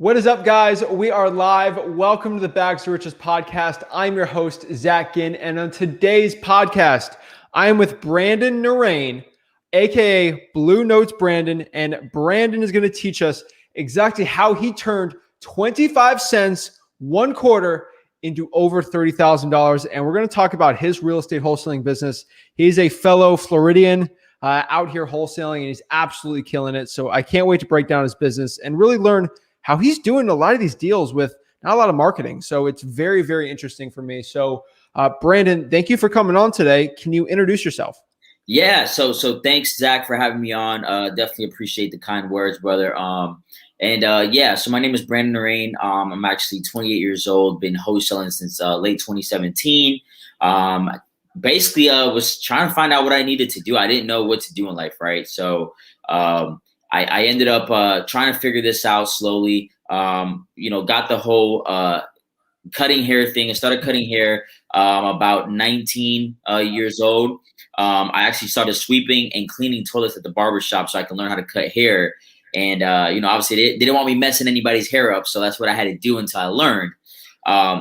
What is up, guys? We are live. Welcome to the Bags to Riches podcast. I'm your host, Zach Ginn, and on today's podcast, I am with Brandon Narain, aka Blue Notes Brandon, and Brandon is going to teach us exactly how he turned 25 cents one quarter into over $30,000, and we're going to talk about his real estate wholesaling business. He's a fellow Floridian out here wholesaling, and he's absolutely killing it. So I can't wait to break down his business and really learn how he's doing a lot of these deals with not a lot of marketing. So it's very, very interesting for me. So Brandon, thank you for coming on today. Can you introduce yourself? Yeah. So thanks, Zach, for having me on. Definitely appreciate the kind words, brother. So my name is Brandon Narain. I'm actually 28 years old, been wholesaling since late 2017. Was trying to find out what I needed to do. I didn't know what to do in life, right? So I ended up trying to figure this out slowly. Got the whole cutting hair thing. I started cutting hair about 19 years old. I actually started sweeping and cleaning toilets at the barber shop so I can learn how to cut hair. And, obviously they didn't want me messing anybody's hair up. So that's what I had to do until I learned.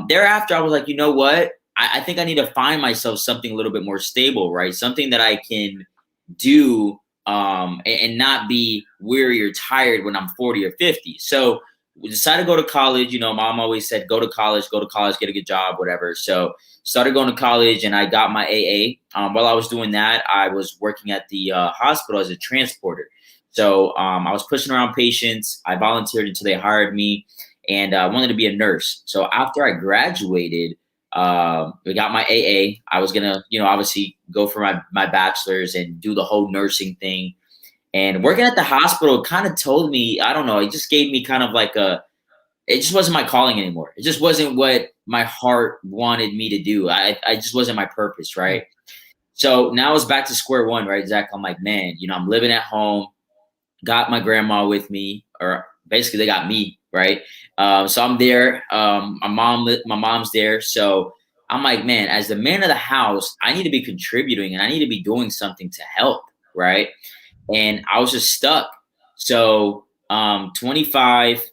Thereafter, I was like, you know what? I think I need to find myself something a little bit more stable, right? Something that I can do and not be weary or tired when I'm 40 or 50. So we decided to go to college. Mom always said, go to college, get a good job, whatever. So started going to college and I got my AA. While I was doing that, I was working at the hospital as a transporter. So I was pushing around patients. I volunteered until they hired me and I wanted to be a nurse. So after I graduated, we got my AA. I was gonna, obviously go for my bachelor's and do the whole nursing thing. And working at the hospital kind of told me, I don't know, it just gave me kind of like it just wasn't my calling anymore. It just wasn't what my heart wanted me to do. I just wasn't my purpose, right? So now it's back to square one, right, Zach? I'm like, man, I'm living at home, got my grandma with me, or basically they got me, right? So I'm there. My mom's there. So I'm like, man, as the man of the house, I need to be contributing and I need to be doing something to help, right? And I was just stuck. So 25,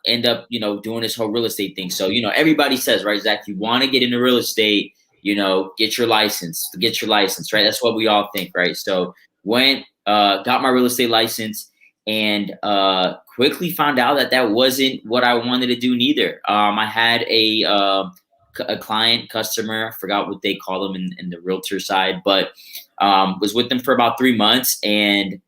end up, doing this whole real estate thing. So, everybody says, right, Zach, you want to get into real estate, get your license, right? That's what we all think, right? So got my real estate license and quickly found out that wasn't what I wanted to do neither. I had a customer, I forgot what they call them in the realtor side, but was with them for about 3 months and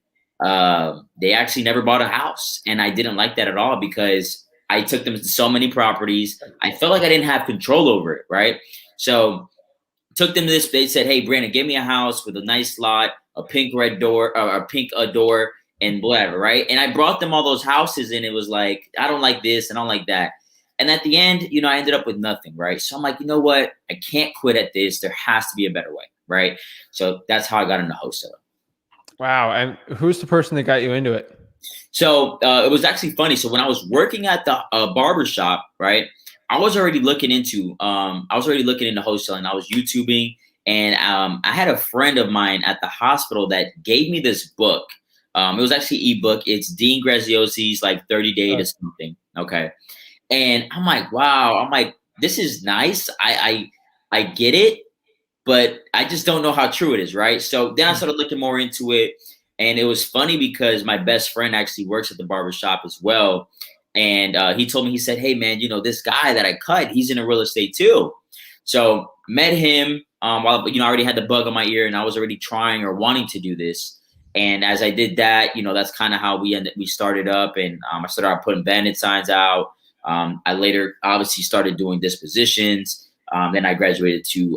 they actually never bought a house. And I didn't like that at all because I took them to so many properties. I felt like I didn't have control over it, right? So took them to this, they said, hey, Brandon, give me a house with a nice lot, a pink red door, or a pink door, and whatever, right? And I brought them all those houses and it was like, I don't like this, I don't like that. And at the end, I ended up with nothing, right? So I'm like, you know what? I can't quit at this. There has to be a better way, right? So that's how I got into wholesaling. Wow. And who's the person that got you into it? So it was actually funny. So when I was working at the barber shop, right, I was already looking into wholesaling. I was YouTubing and I had a friend of mine at the hospital that gave me this book. It was actually ebook. It's Dean Graziosi's like 30 Day to something. Okay. And I'm like, wow, this is nice. I get it, but I just don't know how true it is, right? So then I started looking more into it. And it was funny because my best friend actually works at the barber shop as well. And he told me, he said, hey, man, this guy that I cut, he's in real estate too. So met him while, I already had the bug on my ear and I was already trying or wanting to do this. And as I did that, that's kind of how we started up. And I started out putting bandit signs out. I later obviously started doing dispositions. Then I graduated to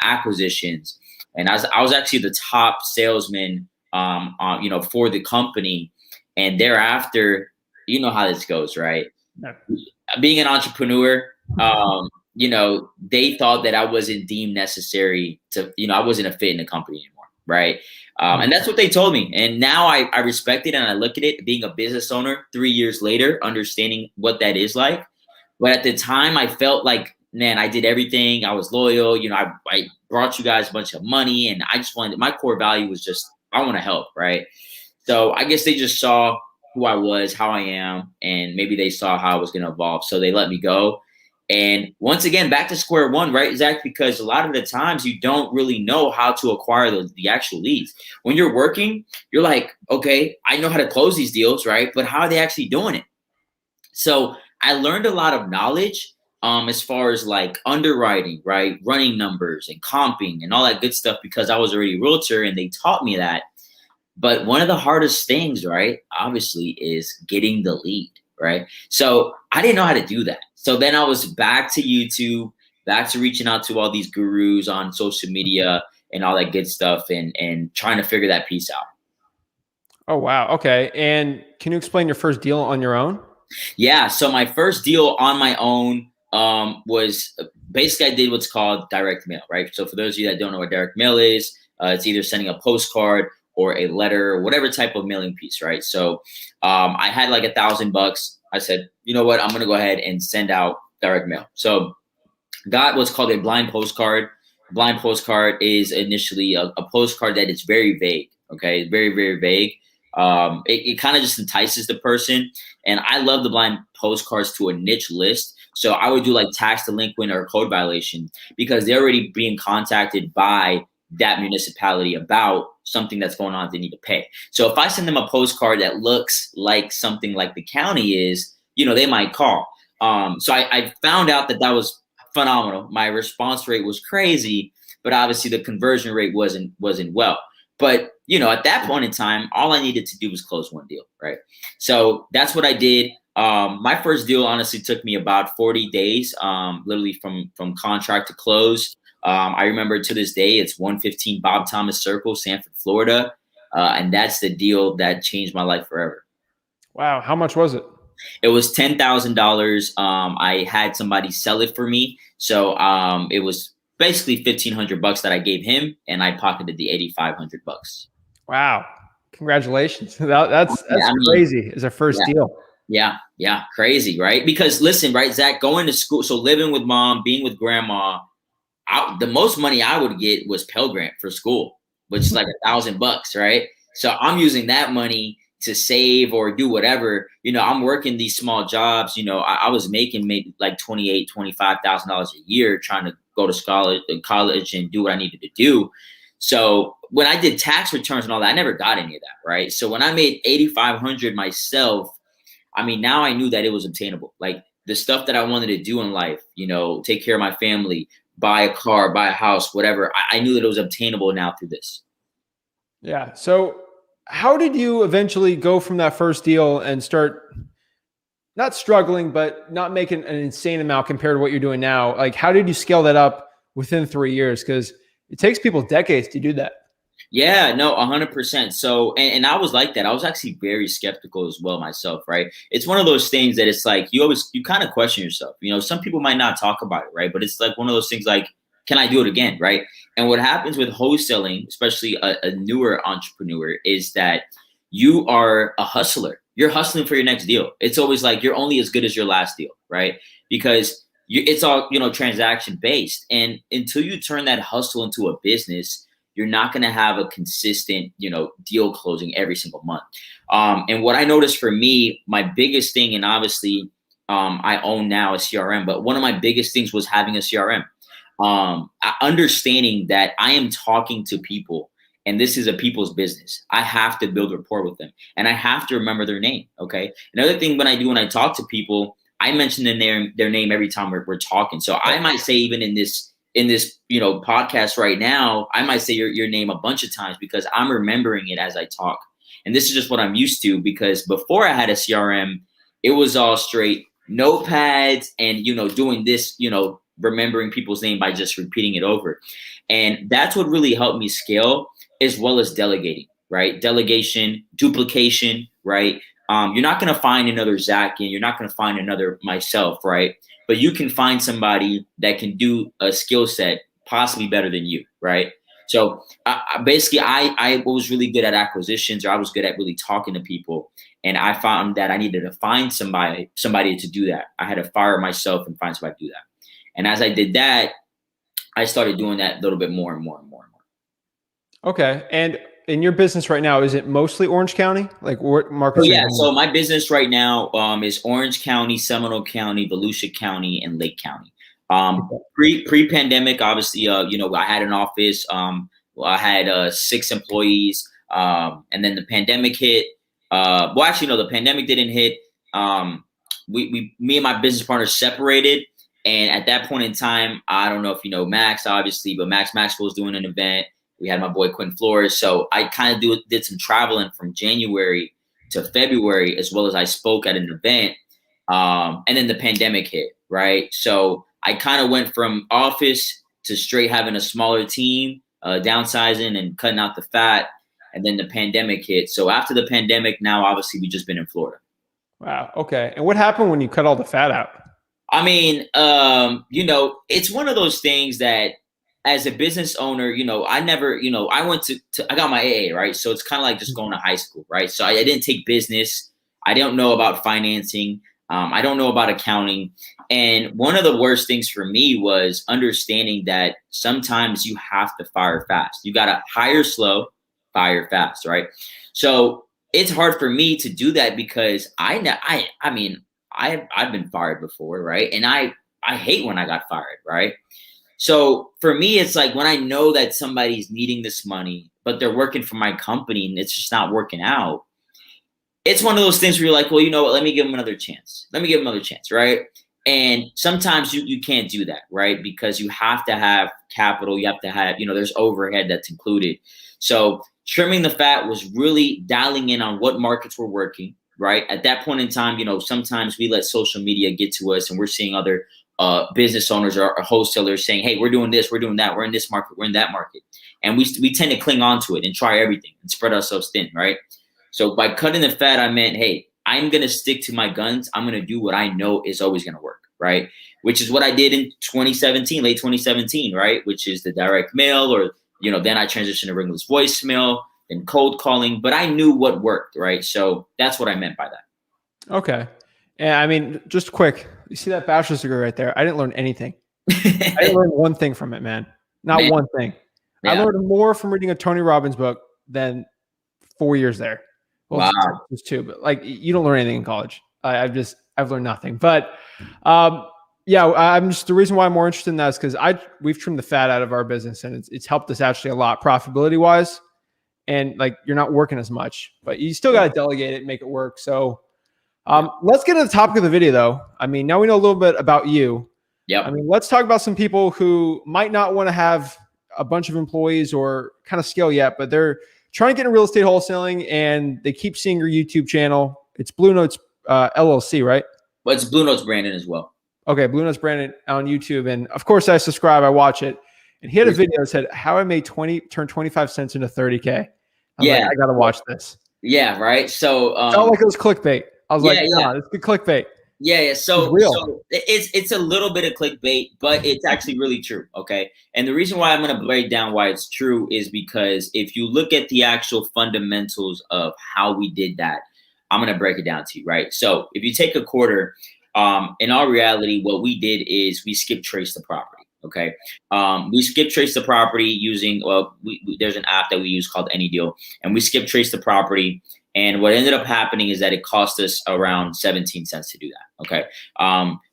acquisitions. And I was actually the top salesman, for the company. And thereafter, you know how this goes, right? Yeah. Being an entrepreneur, they thought that I wasn't deemed necessary to, I wasn't a fit in the company anymore, right? And that's what they told me. And now I respect it and I look at it being a business owner 3 years later, understanding what that is like. But at the time, I felt like, man, I did everything. I was loyal. I brought you guys a bunch of money and I just wanted, my core value was just, I want to help, right? So I guess they just saw who I was, how I am, and maybe they saw how I was going to evolve. So they let me go. And once again, back to square one, right, Zach? Because a lot of the times you don't really know how to acquire the actual leads. When you're working, you're like, okay, I know how to close these deals, right? But how are they actually doing it? So I learned a lot of knowledge as far as like underwriting, right? Running numbers and comping and all that good stuff because I was already a realtor and they taught me that. But one of the hardest things, right, obviously, is getting the lead, right? So I didn't know how to do that. So then I was back to YouTube, back to reaching out to all these gurus on social media and all that good stuff and trying to figure that piece out. Oh, wow. Okay. And can you explain your first deal on your own? Yeah. So my first deal on my own was basically I did what's called direct mail, right? So for those of you that don't know what direct mail is, it's either sending a postcard or a letter or whatever type of mailing piece, right? So I had like $1,000. I said, you know what? I'm going to go ahead and send out direct mail. So got what's called a blind postcard. Blind postcard is initially a postcard that is very vague. Okay, very, very vague. It kind of just entices the person. And I love the blind postcards to a niche list. So I would do like tax delinquent or code violation because they're already being contacted by that municipality about something that's going on they need to pay. So if I send them a postcard that looks like something like the county is, they might call. So I found out that was phenomenal. My response rate was crazy, but obviously the conversion rate wasn't well. But at that point in time, all I needed to do was close one deal, right? So that's what I did. My first deal honestly took me about 40 days, literally from contract to close. I remember to this day, it's 115 Bob Thomas Circle, Sanford, Florida. And that's the deal that changed my life forever. Wow. How much was it? It was $10,000. I had somebody sell it for me. So it was basically $1,500 that I gave him, and I pocketed the $8,500. Wow. Congratulations. That's crazy as a first deal. Yeah. Crazy, right? Because listen, right, Zach, going to school, so living with mom, being with grandma, the most money I would get was Pell Grant for school, which is like $1,000, right? So I'm using that money to save or do whatever. I'm working these small jobs. I was making maybe like $28,000, $25,000 a year trying to go to college and do what I needed to do. So when I did tax returns and all that, I never got any of that, right? So when I made $8,500 myself, now I knew that it was obtainable. Like the stuff that I wanted to do in life, take care of my family, buy a car, buy a house, whatever. I knew that it was obtainable now through this. Yeah. So how did you eventually go from that first deal and start not struggling, but not making an insane amount compared to what you're doing now? Like, how did you scale that up within 3 years? Because it takes people decades to do that. Yeah, no, 100%. So, and I was like that. I was actually very skeptical as well myself, right? It's one of those things that it's like, you kind of question yourself. Some people might not talk about it, right? But it's like one of those things like, can I do it again, right? And what happens with wholesaling, especially a newer entrepreneur, is that you are a hustler. You're hustling for your next deal. It's always like you're only as good as your last deal, right? Because it's all, transaction based. And until you turn that hustle into a business, you're not going to have a consistent, deal closing every single month. And what I noticed for me, my biggest thing, and obviously I own now a CRM, but one of my biggest things was having a CRM. Understanding that I am talking to people and this is a people's business. I have to build rapport with them and I have to remember their name. Okay. Another thing when I talk to people, I mention their name every time we're talking. So I might say even in this podcast right now, I might say your name a bunch of times because I'm remembering it as I talk. And this is just what I'm used to because before I had a CRM, it was all straight notepads and, doing this, remembering people's name by just repeating it over. And that's what really helped me scale as well as delegating, right? Delegation, duplication, right? You're not going to find another Zach and you're not going to find another myself, right? But you can find somebody that can do a skill set possibly better than you, right? So basically, I was really good at acquisitions, or I was good at really talking to people, and I found that I needed to find somebody to do that. I had to fire myself and find somebody to do that. And as I did that, I started doing that a little bit more and more and more and more. Okay. And in your business right now, is it mostly Orange County? Like what So markets are yeah, you so in? my business right now is Orange County, Seminole County, Volusia County, and Lake County. Pre-pandemic, obviously, I had an office. I had 6 employees, and then the pandemic hit. Well, actually, no, the pandemic didn't hit. Me and my business partner separated, and at that point in time, I don't know if you know Max, obviously, but Max Maxwell was doing an event. We had my boy Quentin Flores, so I kind of did some traveling from January to February, as well as I spoke at an event, and then the pandemic hit, right? So I kind of went from office to straight having a smaller team, downsizing and cutting out the fat, and then the pandemic hit. So after the pandemic, now obviously we just been in Florida. Wow. Okay. And what happened when you cut all the fat out? I mean, it's one of those things that as a business owner, I never, I went I got my AA, right? So it's kind of like just going to high school, right? So I didn't take business. I don't know about financing. I don't know about accounting. And one of the worst things for me was understanding that sometimes you have to fire fast. You got to hire slow, fire fast, right? So it's hard for me to do that because I've been fired before, right? And I hate when I got fired, right? So for me, it's like when I know that somebody's needing this money, but they're working for my company and it's just not working out. It's one of those things where you're like, well, you know what? Let me give them another chance. Right? And sometimes you can't do that, right? Because you have to have capital. You have to have, there's overhead that's included. So trimming the fat was really dialing in on what markets were working, right? At that point in time, sometimes we let social media get to us and we're seeing other business owners or wholesalers saying, hey, we're doing this, we're doing that, we're in this market, we're in that market. And we tend to cling on to it and try everything and spread ourselves thin, right? So by cutting the fat, I meant, hey, I'm going to stick to my guns. I'm going to do what I know is always going to work, right? Which is what I did in 2017, late 2017, right? Which is the direct mail or, then I transitioned to ringless voicemail and cold calling, but I knew what worked, right? So that's what I meant by that. Okay. And I mean, just quick, you see that bachelor's degree right there? I didn't learn anything. I didn't learn one thing from it, man. Not one thing. Yeah. I learned more from reading a Tony Robbins book than 4 years there. Well, wow. Just 2, but like you don't learn anything in college. I've learned nothing. But yeah, I'm just the reason why I'm more interested in that is because we've trimmed the fat out of our business and it's helped us actually a lot profitability wise. And like you're not working as much, but you still got to delegate it and make it work. So let's get into the topic of the video though. I mean, now we know a little bit about you. Yeah. I mean, let's talk about some people who might not want to have a bunch of employees or kind of scale yet, but they're trying to get in real estate wholesaling and they keep seeing your YouTube channel. It's Blue Notes LLC, right? Well, it's Blue Notes Brandon as well. Okay, Blue Notes Brandon on YouTube. And of course I subscribe, I watch it. And he had a video that said how I made turn 25 cents into 30K. Like, I got to watch this. Yeah, right. So it felt like it was clickbait. I was it's good clickbait. Yeah. So it's a little bit of clickbait, but it's actually really true. Okay. And the reason why I'm going to break down why it's true is because if you look at the actual fundamentals of how we did that, I'm going to break it down to you. Right. So if you take a quarter, in our reality, what we did is we skip trace the property. Okay. We skip trace the property using, there's an app that we use called AnyDeal, and we skip trace the property. And what ended up happening is that it cost us around 17 cents to do that. Okay.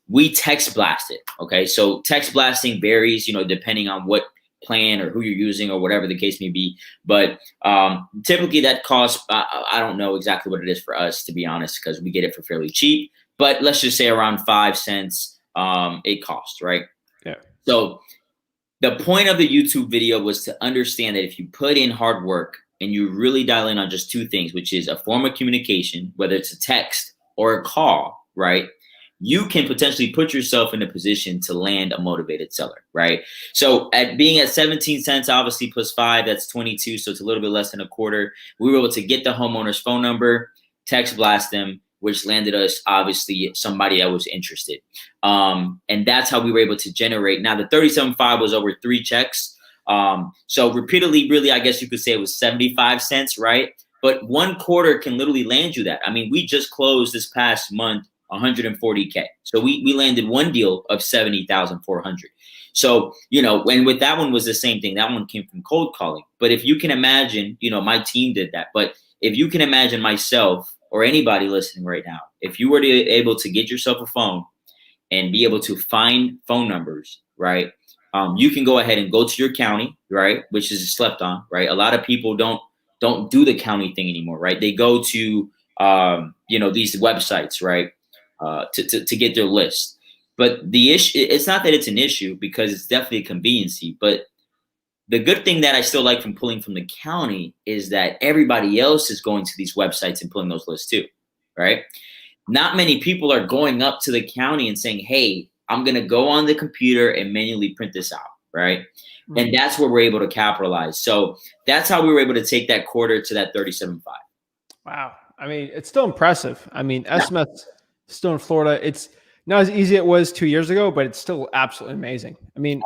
We text blasted. Okay. So text blasting varies, depending on what plan or who you're using or whatever the case may be. But typically that costs, I don't know exactly what it is for us, to be honest, because we get it for fairly cheap. But let's just say around 5 cents it costs, right? Yeah. So the point of the YouTube video was to understand that if you put in hard work and you really dial in on just 2 things, which is a form of communication, whether it's a text or a call, right? You can potentially put yourself in a position to land a motivated seller, right? So being at 17 cents, obviously plus 5, that's 22. So it's a little bit less than a quarter. We were able to get the homeowner's phone number, text blast them, which landed us obviously somebody that was interested. And that's how we were able to generate. Now the 37.5 was over 3 checks. So repeatedly, really, I guess you could say it was 75 cents, right? But 1 quarter can literally land you that. I mean, we just closed this past month 140K. So we landed one deal of 70,400. So, and with that one was the same thing. That one came from cold calling. But if you can imagine, my team did that. But if you can imagine myself or anybody listening right now, if you were to be able to get yourself a phone and be able to find phone numbers, right? You can go ahead and go to your county, right? Which is slept on, right? A lot of people don't do the county thing anymore, right? They go to, these websites, right? To get their list. But the issue, it's not that it's an issue because it's definitely a conveniency. But the good thing that I still like from pulling from the county is that everybody else is going to these websites and pulling those lists too, right? Not many people are going up to the county and saying, hey, I'm going to go on the computer and manually print this out, right? Mm-hmm. And that's where we're able to capitalize. So that's how we were able to take that quarter to that 37.5. Wow. I mean, it's still impressive. I mean, SMS still in Florida. It's not as easy as it was 2 years ago, but it's still absolutely amazing. I mean,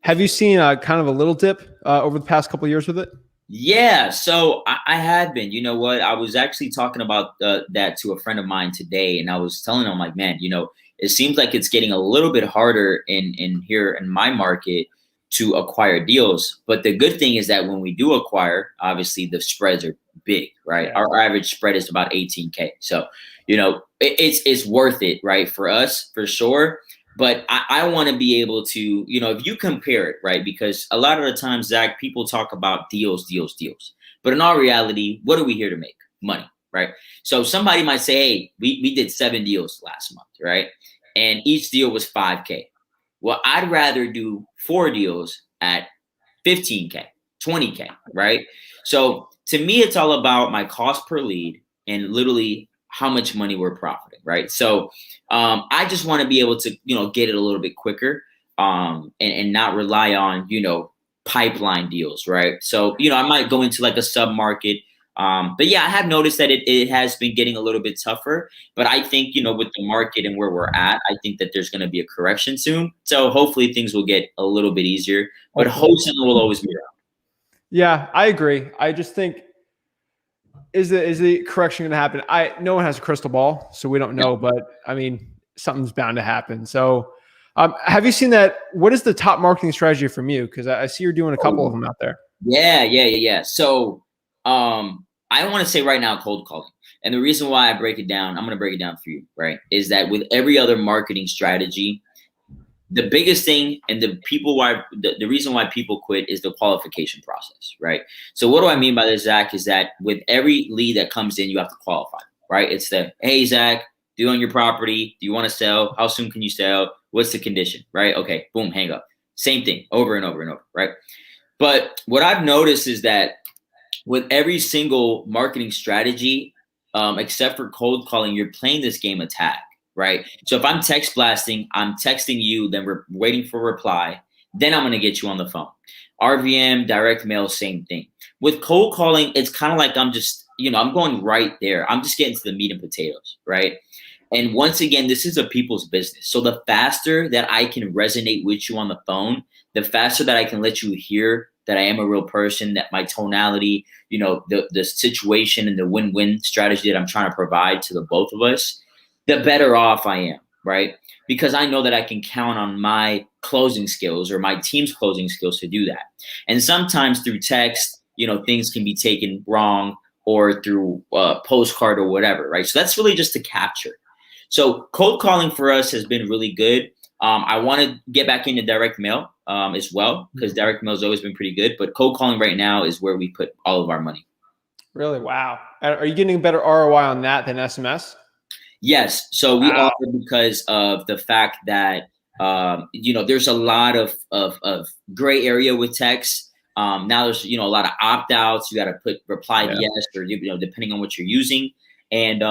have you seen kind of a little dip over the past couple of years with it? Yeah, so I had been. You know what? I was actually talking about that to a friend of mine today, and I was telling him, like, man, it seems like it's getting a little bit harder in here in my market to acquire deals. But the good thing is that when we do acquire, obviously the spreads are big, right? Yeah. Our average spread is about 18K. So, it's worth it, right? For us, for sure. But I want to be able to, if you compare it, right? Because a lot of the times, Zach, people talk about deals. But in all reality, what are we here to make? Money, right? So somebody might say, hey, we did 7 deals last month, right? And each deal was 5K. Well, I'd rather do 4 deals at 15K, 20K, right? So to me, it's all about my cost per lead and literally how much money we're profiting, right? So I just want to be able to, get it a little bit quicker and not rely on, pipeline deals, right? So, I might go into like a sub market. But yeah, I have noticed that it has been getting a little bit tougher. But I think, with the market and where we're at, I think that there's going to be a correction soon. So hopefully things will get a little bit easier. But wholesale will always be around. Yeah, I agree. I just think, is the correction going to happen? No one has a crystal ball, so we don't know. But I mean, something's bound to happen. So, have you seen that? What is the top marketing strategy from you? Because I see you're doing a couple of them out there. Yeah. So, I want to say right now, cold calling, and the reason why I break it down, I'm going to break it down for you, right? Is that with every other marketing strategy, the biggest thing and the reason why people quit is the qualification process, right? So what do I mean by this, Zach, is that with every lead that comes in, you have to qualify, right? It's the, hey, Zach, do you own your property? Do you want to sell? How soon can you sell? What's the condition, right? Okay, boom, hang up. Same thing over and over and over, right? But what I've noticed is that with every single marketing strategy, except for cold calling, you're playing this game of tag. Right. So if I'm text blasting, I'm texting you, then we're waiting for a reply. Then I'm going to get you on the phone. RVM, direct mail, same thing. With cold calling, it's kind of like I'm just, I'm going right there. I'm just getting to the meat and potatoes. Right. And once again, this is a people's business. So the faster that I can resonate with you on the phone, the faster that I can let you hear that I am a real person, that my tonality, the situation and the win-win strategy that I'm trying to provide to the both of us, the better off I am, right? Because I know that I can count on my closing skills or my team's closing skills to do that. And sometimes through text, things can be taken wrong, or through postcard or whatever, right? So that's really just to capture. So cold calling for us has been really good. I want to get back into direct mail as well, because direct mail has always been pretty good. But cold calling right now is where we put all of our money. Really? Wow. Are you getting a better ROI on that than SMS? Yes. So we offer, because of the fact that, there's a lot of gray area with text. Now there's, a lot of opt-outs. You got to put reply yes, or, depending on what you're using. And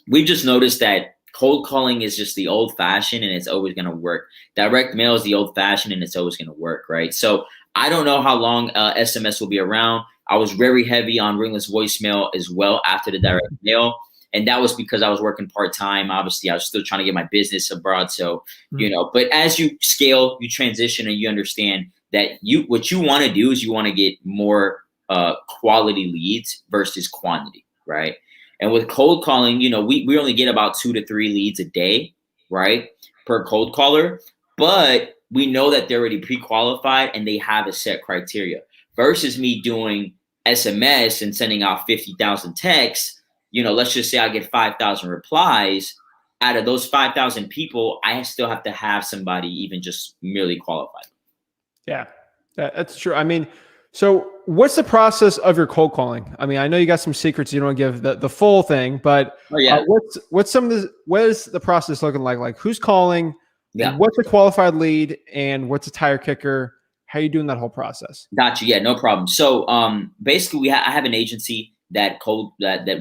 we've just noticed that cold calling is just the old fashioned, and it's always going to work. Direct mail is the old fashioned, and it's always going to work. Right. So I don't know how long SMS will be around. I was very heavy on ringless voicemail as well after the direct mail. And that was because I was working part-time. Obviously, I was still trying to get my business abroad. So, but as you scale, you transition, and you understand that what you want to do is you want to get more quality leads versus quantity, right? And with cold calling, we only get about 2 to 3 leads a day, right, per cold caller. But we know that they're already pre-qualified and they have a set criteria versus me doing SMS and sending out 50,000 texts. Let's just say I get 5,000 replies. Out of those 5,000 people, I still have to have somebody even just merely qualified. Yeah, that's true. I mean, so what's the process of your cold calling? I mean, I know you got some secrets. You don't give the full thing, but what's what is the process looking like? Like who's calling? Yeah. What's a qualified lead and what's a tire kicker? How are you doing that whole process? Gotcha. Yeah, no problem. So basically I have an agency that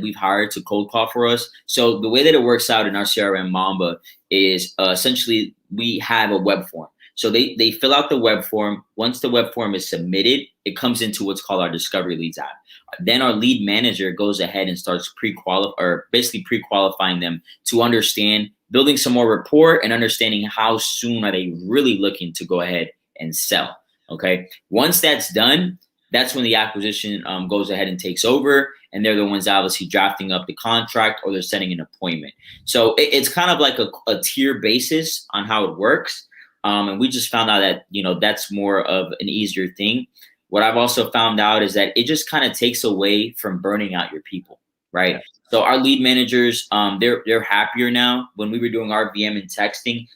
we've hired to cold call for us. So the way that it works out in our CRM Mamba is essentially we have a web form. So they fill out the web form. Once the web form is submitted, it comes into what's called our Discovery Leads app. Then our lead manager goes ahead and starts pre-qualifying them to understand, building some more rapport and understanding how soon are they really looking to go ahead and sell. Okay. Once that's done, that's when the acquisition goes ahead and takes over, and they're the ones obviously drafting up the contract or they're setting an appointment. So it's kind of like a tier basis on how it works. And we just found out that, that's more of an easier thing. What I've also found out is that it just kind of takes away from burning out your people, right? Yeah. So our lead managers, they're happier now. When we were doing RVM and texting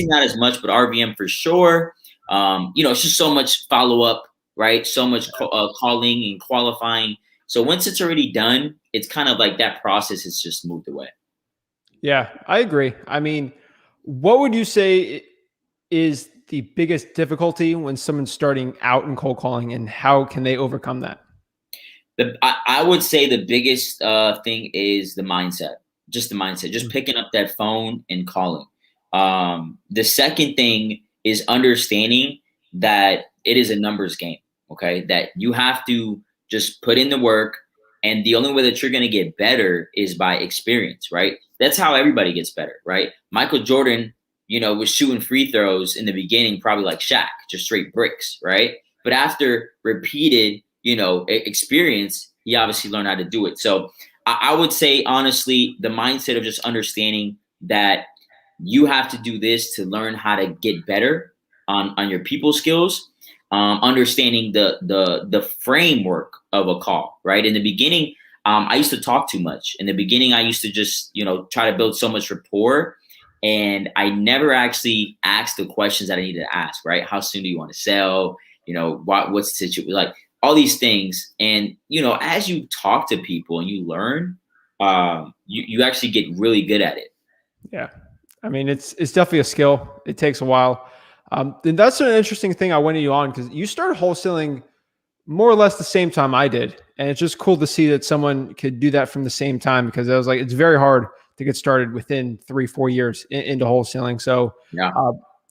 not as much, but RVM for sure. It's just so much follow-up, right? So much calling and qualifying. So once it's already done, it's kind of like that process has just moved away. Yeah, I agree. I mean, what would you say is the biggest difficulty when someone's starting out in cold calling, and how can they overcome that? I would say the biggest thing is the mindset, just picking up that phone and calling. The second thing is understanding that it is a numbers game, okay? That you have to just put in the work, and the only way that you're going to get better is by experience, right? That's how everybody gets better, right? Michael Jordan, was shooting free throws in the beginning, probably like Shaq, just straight bricks, right? But after repeated, experience, he obviously learned how to do it. So I would say, honestly, the mindset of just understanding that you have to do this to learn how to get better on your people skills, understanding the framework of a call, right? In the beginning, I used to talk too much. In the beginning, I used to just, try to build so much rapport. And I never actually asked the questions that I needed to ask, right? How soon do you want to sell? What's the situation? Like all these things. And, as you talk to people and you learn, you actually get really good at it. Yeah. I mean, it's definitely a skill. It takes a while. And that's an interesting thing I wanted you on, because you started wholesaling more or less the same time I did. And it's just cool to see that someone could do that from the same time, because I was like, it's very hard to get started within 3-4 years into wholesaling. So yeah,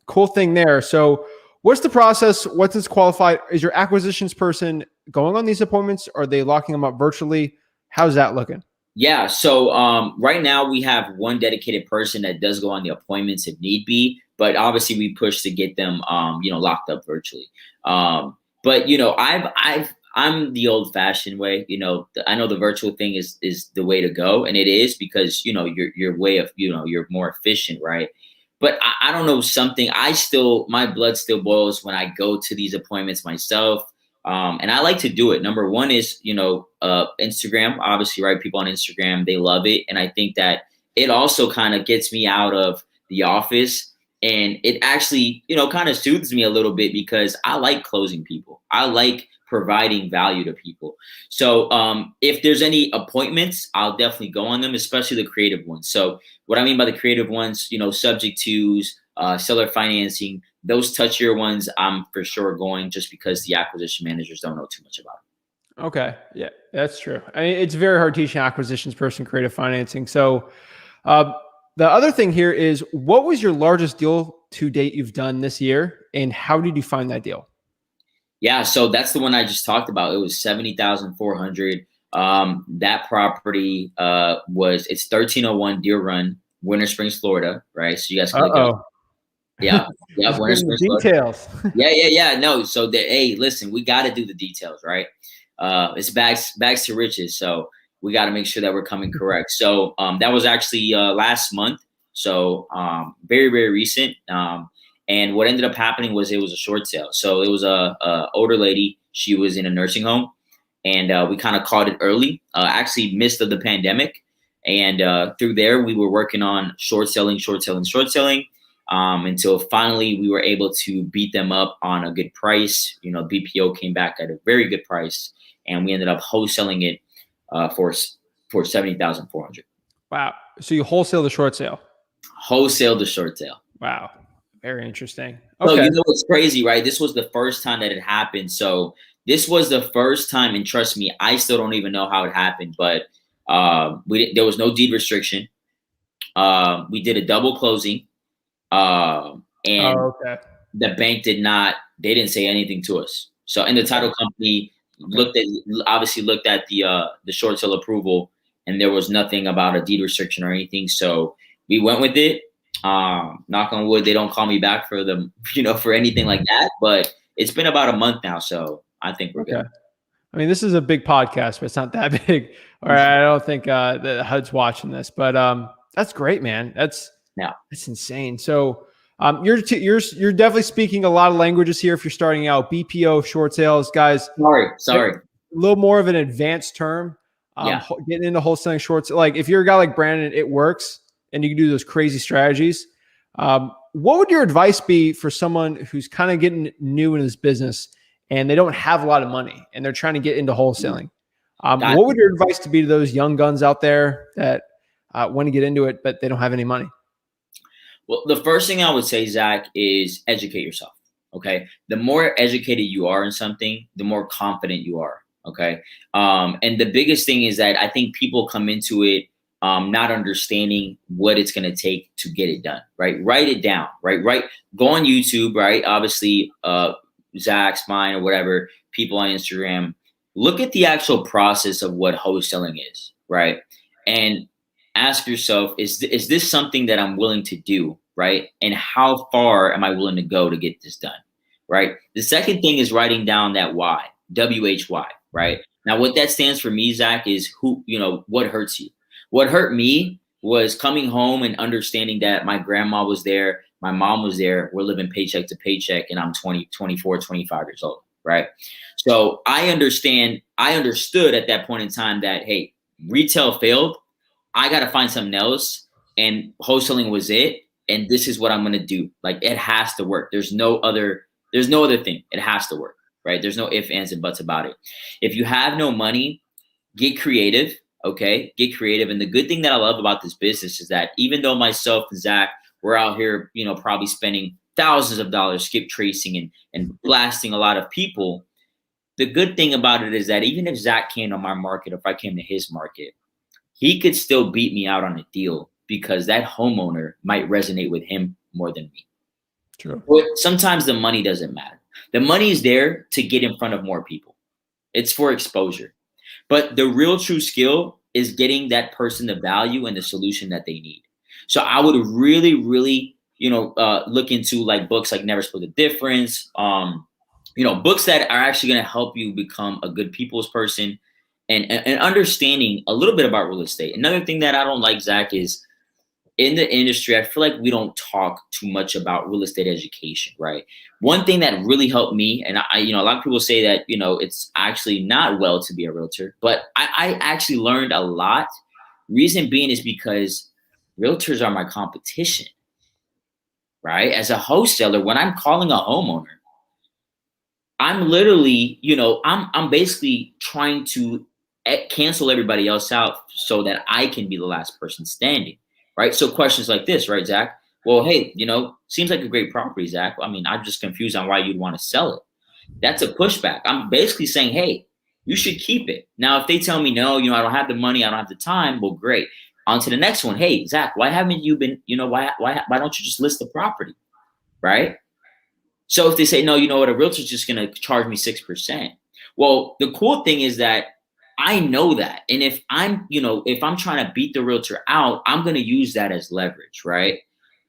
cool thing there. So what's the process? Once it's qualified, is your acquisitions person going on these appointments? Or are they locking them up virtually? How's that looking? Yeah. So right now we have one dedicated person that does go on the appointments if need be, but obviously we push to get them, locked up virtually. But I'm the old fashioned way. I know the virtual thing is the way to go, and it is because your way of you're more efficient, right? But I don't know, something my blood still boils when I go to these appointments myself. And I like to do it. Number one is, Instagram, obviously, right? People on Instagram, they love it. And I think that it also kind of gets me out of the office, and it actually, kind of soothes me a little bit, because I like closing people. I like providing value to people. So if there's any appointments, I'll definitely go on them, especially the creative ones. So what I mean by the creative ones, subject tos, seller financing, those touchier ones, I'm for sure going, just because the acquisition managers don't know too much about it. Okay. Yeah, that's true. I mean, it's very hard teaching acquisitions person creative financing. So the other thing here is, what was your largest deal to date you've done this year, and how did you find that deal? Yeah, so that's the one I just talked about. It was 70,400. That property it's 1301 Deer Run, Winter Springs, Florida, right? So you guys can look at it. Yeah, Winter Springs, details. Yeah. No, so hey, listen, we got to do the details, right? It's bags to riches. So we got to make sure that we're coming correct. So that was actually last month. So very, very recent. And what ended up happening was it was a short sale. So it was a older lady. She was in a nursing home, and we kind of caught it early, actually midst of the pandemic. And through there, we were working on short selling until finally we were able to beat them up on a good price. You know, BPO came back at a very good price, and we ended up wholesaling it for $70,400. Wow. So you wholesale the short sale? Wholesale the short sale. Wow. Very interesting. Okay. So you know what's crazy, right? This was the first time that it happened. So this was the first time, and trust me, I still don't even know how it happened, but there was no deed restriction. We did a double closing, and the bank they didn't say anything to us. So, and the title company looked at the short sale approval, and there was nothing about a deed restriction or anything. So we went with it. Knock on wood, they don't call me back for for anything like that, but it's been about a month now. So I think we're good. I mean, this is a big podcast, but it's not that big. All right. I don't think the HUD's watching this, but that's great, man. That's insane. So you're definitely speaking a lot of languages here if you're starting out. BPO, short sales, guys. Sorry. A little more of an advanced term. Getting into wholesaling shorts. Like if you're a guy like Brandon, it works and you can do those crazy strategies. What would your advice be for someone who's kind of getting new in this business and they don't have a lot of money and they're trying to get into wholesaling? What would your advice to be to those young guns out there that want to get into it, but they don't have any money? Well, the first thing I would say, Zach, is educate yourself. Okay. The more educated you are in something, the more confident you are. Okay. And the biggest thing is that I think people come into it not understanding what it's going to take to get it done. Right. Write it down. Right. Go on YouTube. Right. Obviously, Zach's, mine, or whatever, people on Instagram. Look at the actual process of what wholesaling is. Right. And ask yourself, is this something that I'm willing to do? Right. And how far am I willing to go to get this done? Right. The second thing is writing down that why, WHY. Right. Now, what that stands for me, Zach, is what hurts you. What hurt me was coming home and understanding that my grandma was there. My mom was there. We're living paycheck to paycheck, and I'm 20, 24, 25 years old. Right. So I understood at that point in time that, hey, retail failed. I got to find something else. And wholesaling was it. And this is what I'm going to do. Like, it has to work. There's no other thing. It has to work. Right. There's no ifs, ands, and buts about it. If you have no money, get creative. Okay. Get creative. And the good thing that I love about this business is that even though myself and Zach, we're out here, probably spending thousands of dollars skip tracing and blasting a lot of people. The good thing about it is that even if Zach came to my market, if I came to his market, he could still beat me out on a deal because that homeowner might resonate with him more than me. True. But sometimes the money doesn't matter. The money is there to get in front of more people. It's for exposure. But the real true skill is getting that person the value and the solution that they need. So I would really, really, look into like books like Never Split the Difference, books that are actually going to help you become a good people's person and understanding a little bit about real estate. Another thing that I don't like, Zach, is in the industry, I feel like we don't talk too much about real estate education, right? One thing that really helped me, and a lot of people say that, it's actually not well to be a realtor, but I actually learned a lot. Reason being is because realtors are my competition, right? As a wholesaler, when I'm calling a homeowner, I'm literally, I'm basically trying to cancel everybody else out so that I can be the last person standing, right? So questions like this, right, Zach? Well, hey, seems like a great property, Zach. I mean, I'm just confused on why you'd want to sell it. That's a pushback. I'm basically saying, hey, you should keep it. Now, if they tell me, no, I don't have the money, I don't have the time, well, great. On to the next one. Hey, Zach, why haven't you been, why don't you just list the property, right? So if they say, no, you know what, a realtor's just going to charge me 6%. Well, the cool thing is that I know that. And if I'm trying to beat the realtor out, I'm going to use that as leverage, right?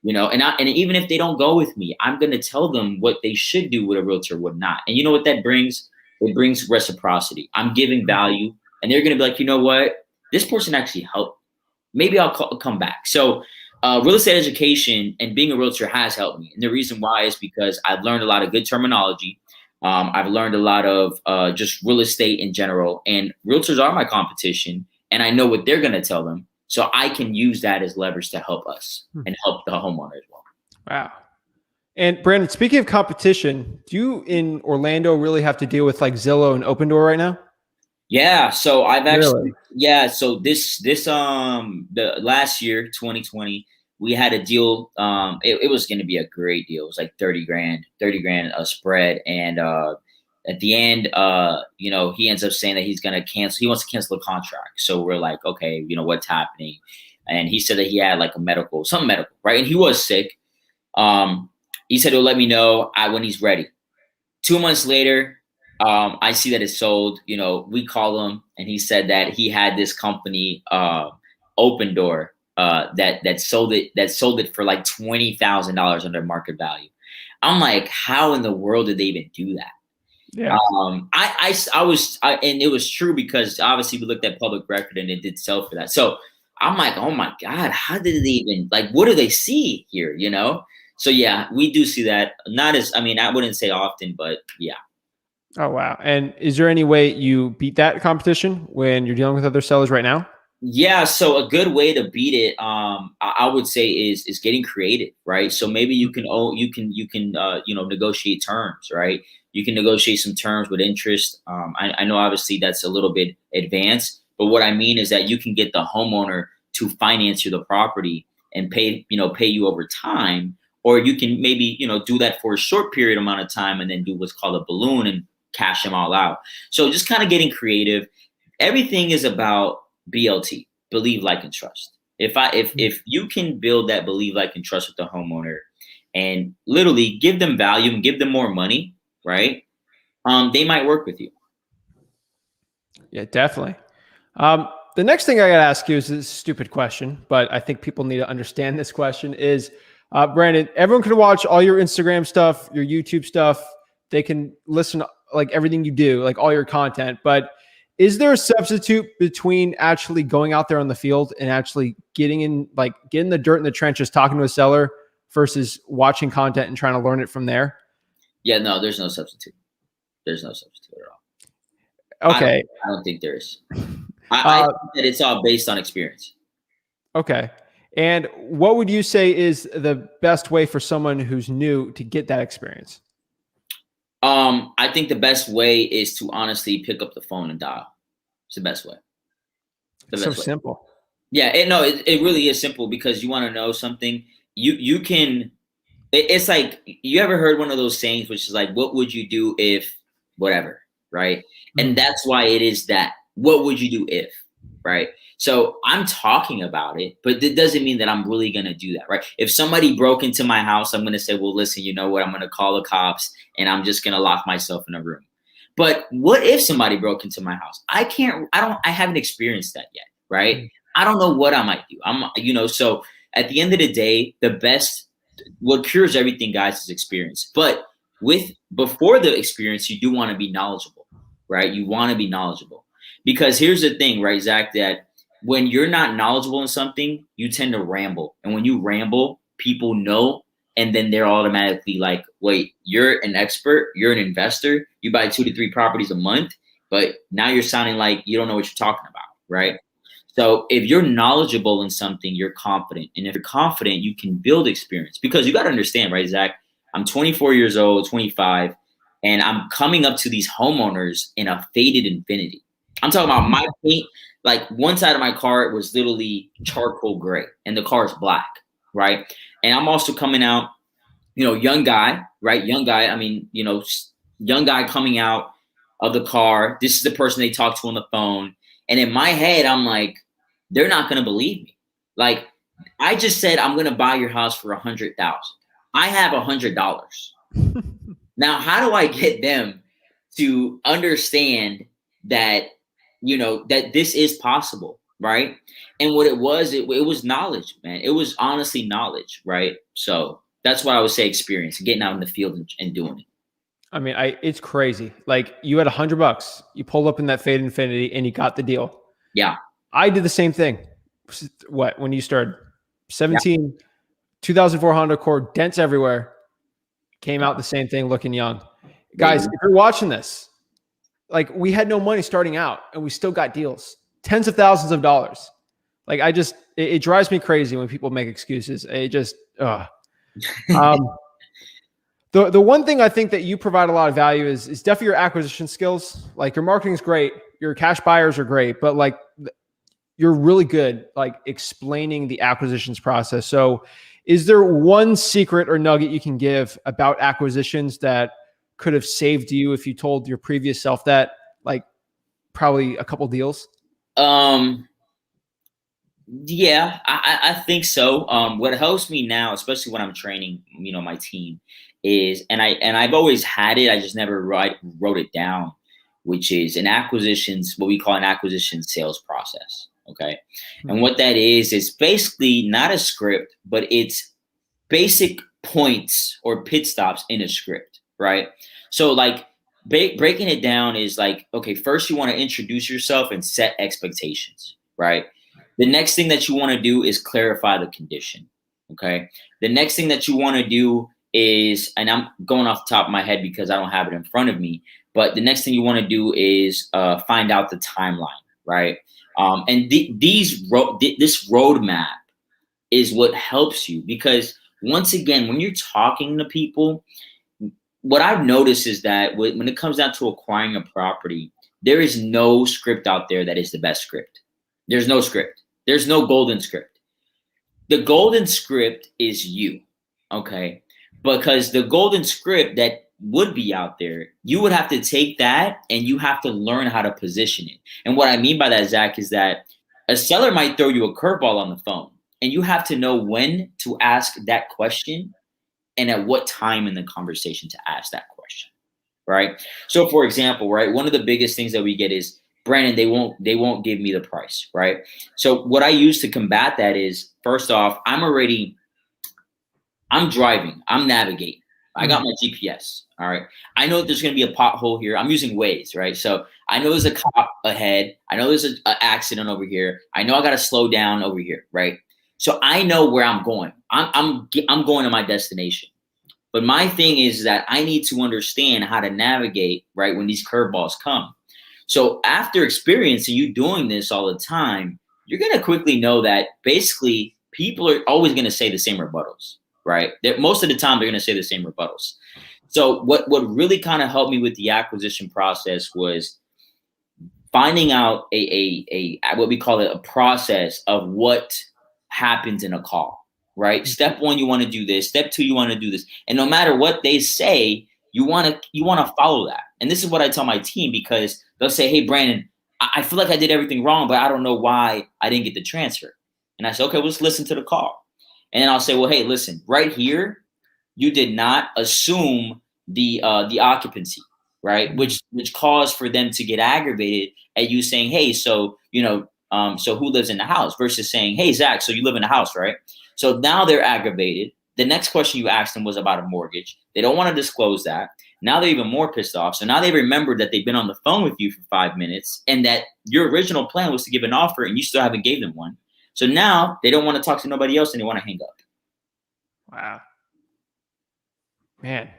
And even if they don't go with me, I'm going to tell them what they should do with a realtor, what not. And you know what that brings? It brings reciprocity. I'm giving value, and they're going to be like, you know what? this person actually helped. Maybe I'll come back. So real estate education and being a realtor has helped me. And the reason why is because I've learned a lot of good terminology. I've learned a lot of just real estate in general, and realtors are my competition, and I know what they're going to tell them. So I can use that as leverage to help us and help the homeowner as well. Wow. And Brandon, speaking of competition, do you in Orlando really have to deal with like Zillow and Open Door right now? Yeah. So I've actually, Really? So the last year, 2020, we had a deal. It was going to be a great deal. It was like 30 grand a spread. And at the end, he ends up saying that he's going to cancel. He wants to cancel the contract. So we're like, okay, what's happening? And he said that he had like something medical, right? And he was sick. He said he'll let me know when he's ready. 2 months later, I see that it's sold. We call him, and he said that he had this company, Open Door, that sold it for like $20,000 under market value. I'm like, how in the world did they even do that? Yeah. And it was true because obviously we looked at public record and it did sell for that. So I'm like, oh my God, how did they even, like, what do they see here? So yeah, we do see that. I wouldn't say often, but yeah. Oh, wow. And is there any way you beat that competition when you're dealing with other sellers right now? Yeah. So a good way to beat it, I would say is getting creative, right? So maybe you can negotiate terms, right? You can negotiate some terms with interest. I know obviously that's a little bit advanced, but what I mean is that you can get the homeowner to finance you the property and pay you over time. Or you can maybe, do that for a short period amount of time and then do what's called a balloon and cash them all out. So just kind of getting creative. Everything is about BLT, believe, like, and trust. If you can build that believe, like, and trust with the homeowner and literally give them value and give them more money, right? They might work with you. Yeah, definitely. The next thing I got to ask you is a stupid question, but I think people need to understand this question is, Brandon, everyone can watch all your Instagram stuff, your YouTube stuff. They can listen to like everything you do, like all your content. But is there a substitute between actually going out there on the field and actually getting the dirt in the trenches, talking to a seller versus watching content and trying to learn it from there? Yeah, no, there's no substitute. There's no substitute at all. Okay. I don't think there is. I think that it's all based on experience. Okay. And what would you say is the best way for someone who's new to get that experience? I think the best way is to honestly pick up the phone and dial. It's the best way. It's so simple. Yeah, it really is simple because you want to know something. You can. It's like, you ever heard one of those sayings, which is like, what would you do if whatever, right? And that's why it is that. What would you do if, right? So I'm talking about it, but it doesn't mean that I'm really going to do that, right? If somebody broke into my house, I'm going to say, well, listen, you know what? I'm going to call the cops and I'm just going to lock myself in a room. But what if somebody broke into my house? I haven't experienced that yet, right? I don't know what I might do. So at the end of the day, what cures everything, guys, is experience. But before the experience, you do want to be knowledgeable, right? You want to be knowledgeable. Because here's the thing, right, Zach, that when you're not knowledgeable in something, you tend to ramble. And when you ramble, people know, and then they're automatically like, wait, you're an expert, you're an investor, you buy 2 to 3 properties a month, but now you're sounding like you don't know what you're talking about, right? So if you're knowledgeable in something, you're confident. And if you're confident, you can build experience. Because you got to understand, right, Zach, I'm 24 years old, 25, and I'm coming up to these homeowners in a faded Infinity. I'm talking about my paint, like one side of my car was literally charcoal gray and the car is black, right? And I'm also coming out, young guy, right? Young guy coming out of the car. This is the person they talk to on the phone. And in my head, I'm like, they're not going to believe me. Like, I just said, I'm going to buy your house for $100,000. I have $100. Now, how do I get them to understand that, that this is possible, right? And what it was knowledge, man. It was honestly knowledge, right? So that's why I would say experience, getting out in the field and doing it. I mean, it's crazy. Like, you had $100, you pulled up in that fade Infinity and you got the deal. Yeah. I did the same thing. What, when you started 17, 2004 Honda Accord, dents everywhere, came out the same thing, looking young. Guys, if you're watching this, like, we had no money starting out and we still got deals, tens of thousands of dollars. Like, it drives me crazy when people make excuses. It just, the one thing I think that you provide a lot of value is definitely your acquisition skills. Like, your marketing is great. Your cash buyers are great, but like, you're really good, like, explaining the acquisitions process. So is there one secret or nugget you can give about acquisitions that could have saved you if you told your previous self that, like, probably a couple deals? Yeah, I think so. What helps me now, especially when I'm training, my team, is, and I've always had it, I just never wrote it down, which is what we call an acquisition sales process. Okay. And what that is basically not a script, but it's basic points or pit stops in a script, right? So, like, breaking it down is like, okay, first you want to introduce yourself and set expectations, right? The next thing that you want to do is clarify the condition. Okay. The next thing that you want to do is, and I'm going off the top of my head because I don't have it in front of me, but the next thing you want to do is find out the timeline, right? And this roadmap is what helps you, because once again, when you're talking to people, what I've noticed is that when it comes down to acquiring a property, there is no script out there that is the best script. There's no script. There's no golden script. The golden script is you, okay? Because the golden script that would be out there, you would have to take that and you have to learn how to position it. And what I mean by that, Zach, is that a seller might throw you a curveball on the phone, and you have to know when to ask that question and at what time in the conversation to ask that question, right? So, for example, right, one of the biggest things that we get is, Brandon, they won't give me the price, right? So what I use to combat that is, first off, I'm driving, I'm navigating. I got my GPS, all right? I know there's going to be a pothole here. I'm using Waze, right? So I know there's a cop ahead. I know there's an accident over here. I know I got to slow down over here, right? So I know where I'm going. I'm going to my destination. But my thing is that I need to understand how to navigate, right, when these curveballs come. So after experiencing you doing this all the time, you're going to quickly know that basically people are always going to say the same rebuttals, right? Most of the time, they're going to say the same rebuttals. So what really kind of helped me with the acquisition process was finding out a what we call it, a process of what happens in a call, right? Step one, you want to do this. Step two, you want to do this. And no matter what they say, you want to follow that. And this is what I tell my team, because they'll say, hey, Brandon, I feel like I did everything wrong, but I don't know why I didn't get the transfer. And I say, okay, well, let's listen to the call. And then I'll say, well, hey, listen, right here, you did not assume the occupancy, right? Which caused for them to get aggravated at you saying, hey, so, so who lives in the house, versus saying, hey, Zach, so you live in the house, right? So now they're aggravated. The next question you asked them was about a mortgage. They don't want to disclose that. Now they're even more pissed off. So now they remembered that they've been on the phone with you for 5 minutes and that your original plan was to give an offer and you still haven't gave them one. So now they don't want to talk to nobody else and they want to hang up. Wow. Man,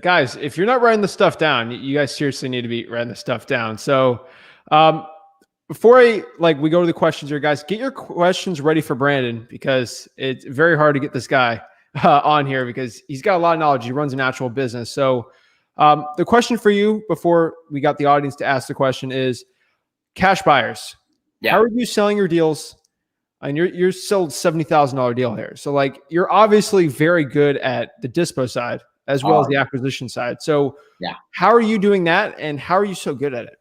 guys, if you're not writing the stuff down, you guys seriously need to be writing the stuff down. So before we go to the questions here, guys, get your questions ready for Brandon, because it's very hard to get this guy on here because he's got a lot of knowledge. He runs an actual business. So the question for you before we got the audience to ask the question is cash buyers. Yeah. How are you selling your deals? And you're sold $70,000 deal here. So like, you're obviously very good at the dispo side as well as the acquisition side. So yeah, how are you doing that? And how are you so good at it?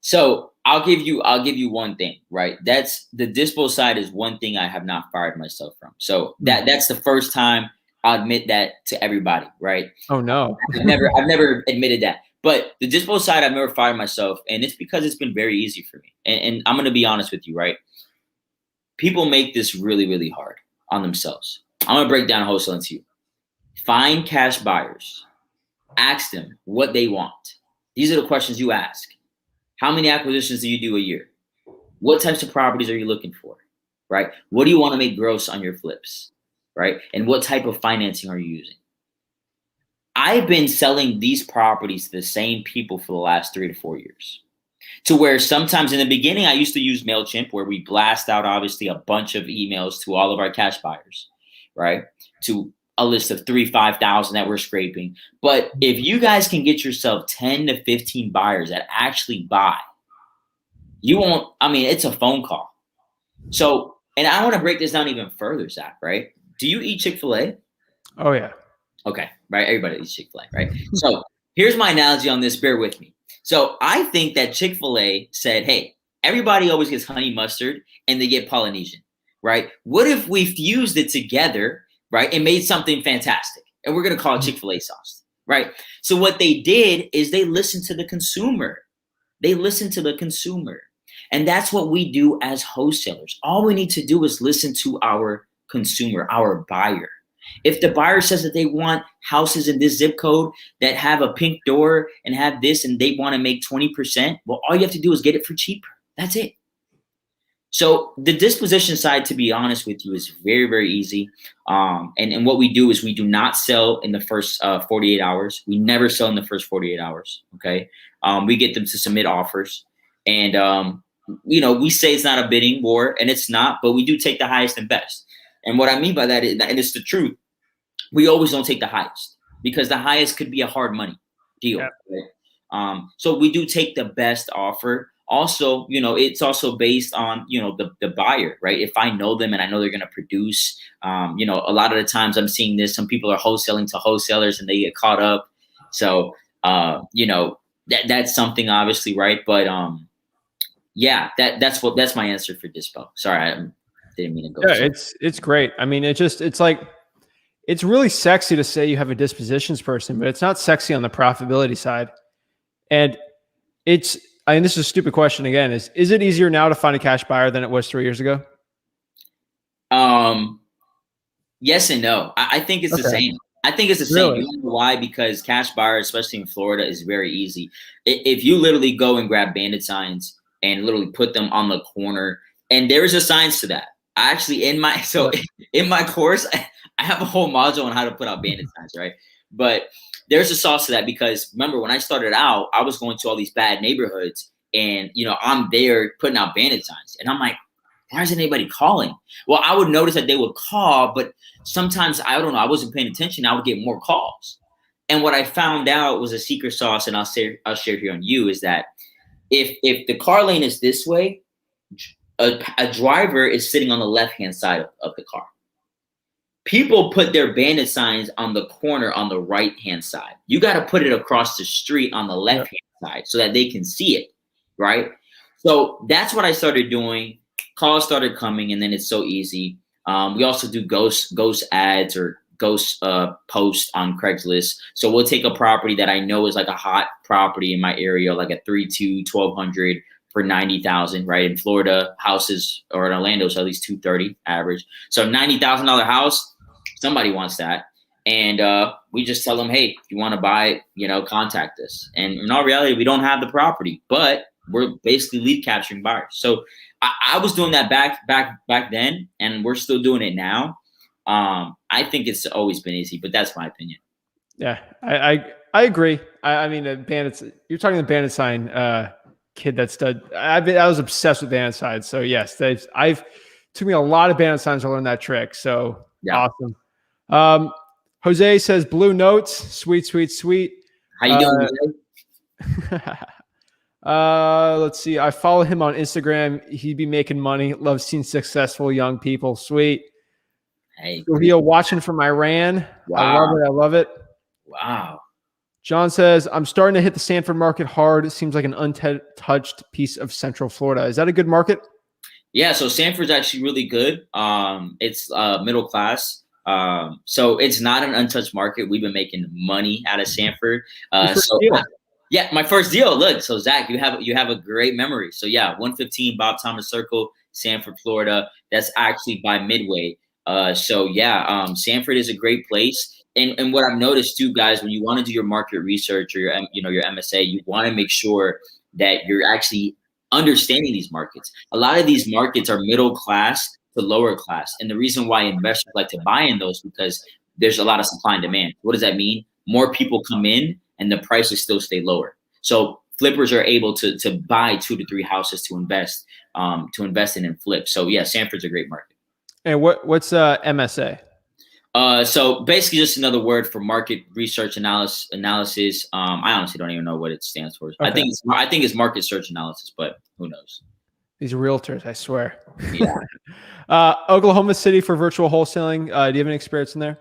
So I'll give you one thing, right? That's the dispo side is one thing I have not fired myself from. So that's the first time I'll admit that to everybody, right? Oh no. I've never admitted that. But the dispo side, I've never fired myself. And it's because it's been very easy for me. And I'm going to be honest with you, right? People make this really, really hard on themselves. I'm going to break down wholesaling to you. Find cash buyers. Ask them what they want. These are the questions you ask. How many acquisitions do you do a year? What types of properties are you looking for, right? What do you want to make gross on your flips, right? And what type of financing are you using? I've been selling these properties to the same people for the last 3 to 4 years. To where sometimes in the beginning, I used to use MailChimp, where we blast out obviously a bunch of emails to all of our cash buyers, right? To a list of 5,000 that we're scraping. But if you guys can get yourself 10 to 15 buyers that actually buy, you won't, I mean, it's a phone call. So, and I want to break this down even further, Zach, right? Do you eat Chick-fil-A? Oh, yeah. Okay, right? Everybody eats Chick-fil-A, right? So here's my analogy on this. Bear with me. So I think that Chick-fil-A said, hey, everybody always gets honey mustard and they get Polynesian, right? What if we fused it together, right, and made something fantastic? And we're going to call it Chick-fil-A sauce, right? So what they did is they listened to the consumer. They listened to the consumer. And that's what we do as wholesalers. All we need to do is listen to our consumer, our buyer. If the buyer says that they want houses in this zip code that have a pink door and have this, and they want to make 20%, well, all you have to do is get it for cheaper. That's it. So the disposition side, to be honest with you, is very, very easy. And what we do is we do not sell in the first 48 hours. We never sell in the first 48 hours. Okay. We get them to submit offers, and, we say it's not a bidding war, and it's not, but we do take the highest and best. And what I mean by that is, and it's the truth, we always don't take the highest, because the highest could be a hard money deal. Yeah. Right? So we do take the best offer. Also, it's also based on, the buyer, right? If I know them and I know they're going to produce, a lot of the times I'm seeing this, some people are wholesaling to wholesalers and they get caught up. So, that's something obviously, right? But, that's my answer for Dispo. Sorry, I didn't mean to go. Yeah, it's great. I mean, it's like, it's really sexy to say you have a dispositions person, but it's not sexy on the profitability side. And this is a stupid question again, is it easier now to find a cash buyer than it was 3 years ago? Yes and no. I think it's the same. I think it's the same. You know why? Because cash buyer, especially in Florida, is very easy. If you literally go and grab bandit signs and literally put them on the corner, and there's a science to that. I actually, in my course, I have a whole module on how to put out bandit signs, right? But there's a sauce to that, because remember, when I started out, I was going to all these bad neighborhoods, and I'm there putting out bandit signs, and I'm like, why isn't anybody calling? Well, I would notice that they would call, but sometimes, I don't know, I wasn't paying attention. I would get more calls. And what I found out was a secret sauce, and I'll share here on you, is that if the car lane is this way, a driver is sitting on the left-hand side of the car. People put their bandit signs on the corner on the right-hand side. You got to put it across the street on the left-hand side so that they can see it, right? So that's what I started doing. Calls started coming, and then it's so easy. We also do ghost ads or ghost posts on Craigslist. So we'll take a property that I know is like a hot property in my area, like a 3-2, 1,200 for 90,000, right? In Florida, houses, or in Orlando, so at least 230 average. So $90,000 house, somebody wants that. And we just tell them, hey, if you want to buy it, contact us. And in all reality, we don't have the property, but we're basically lead capturing buyers. So I was doing that back then, and we're still doing it now. I think it's always been easy, but that's my opinion. Yeah, I agree. I mean, the bandits. You're talking the bandit sign kid that's done. I was obsessed with bandit signs. So yes, took me a lot of bandit signs to learn that trick. So yeah. Awesome. Jose says blue notes, sweet. How you doing, Jose? Let's see. I follow him on Instagram. He'd be making money. Love seeing successful young people. Sweet. Hey, Video watching from Iran. Wow. I love it. Wow. John says, I'm starting to hit the Sanford market hard. It seems like an untouched piece of Central Florida. Is that a good market? Yeah, so Sanford's actually really good. It's middle class. So it's not an untouched market. We've been making money out of Sanford. Yeah, my first deal. Look, so Zach, you have a great memory. So yeah, 115 Bob Thomas Circle, Sanford, Florida. That's actually by Midway. Sanford is a great place. And what I've noticed too, guys, when you want to do your market research or your MSA, you want to make sure that you're actually understanding these markets. A lot of these markets are middle class to lower class. And the reason why investors like to buy in those because there's a lot of supply and demand. What does that mean? More people come in and the prices still stay lower. So flippers are able to buy 2 to 3 houses to invest in and flip. So yeah, Sanford's a great market. And what's MSA? So basically just another word for market research analysis. I honestly don't even know what it stands for. Okay. I think it's market search analysis, but who knows? These realtors, I swear. Yeah. Oklahoma City for virtual wholesaling. Do you have any experience in there?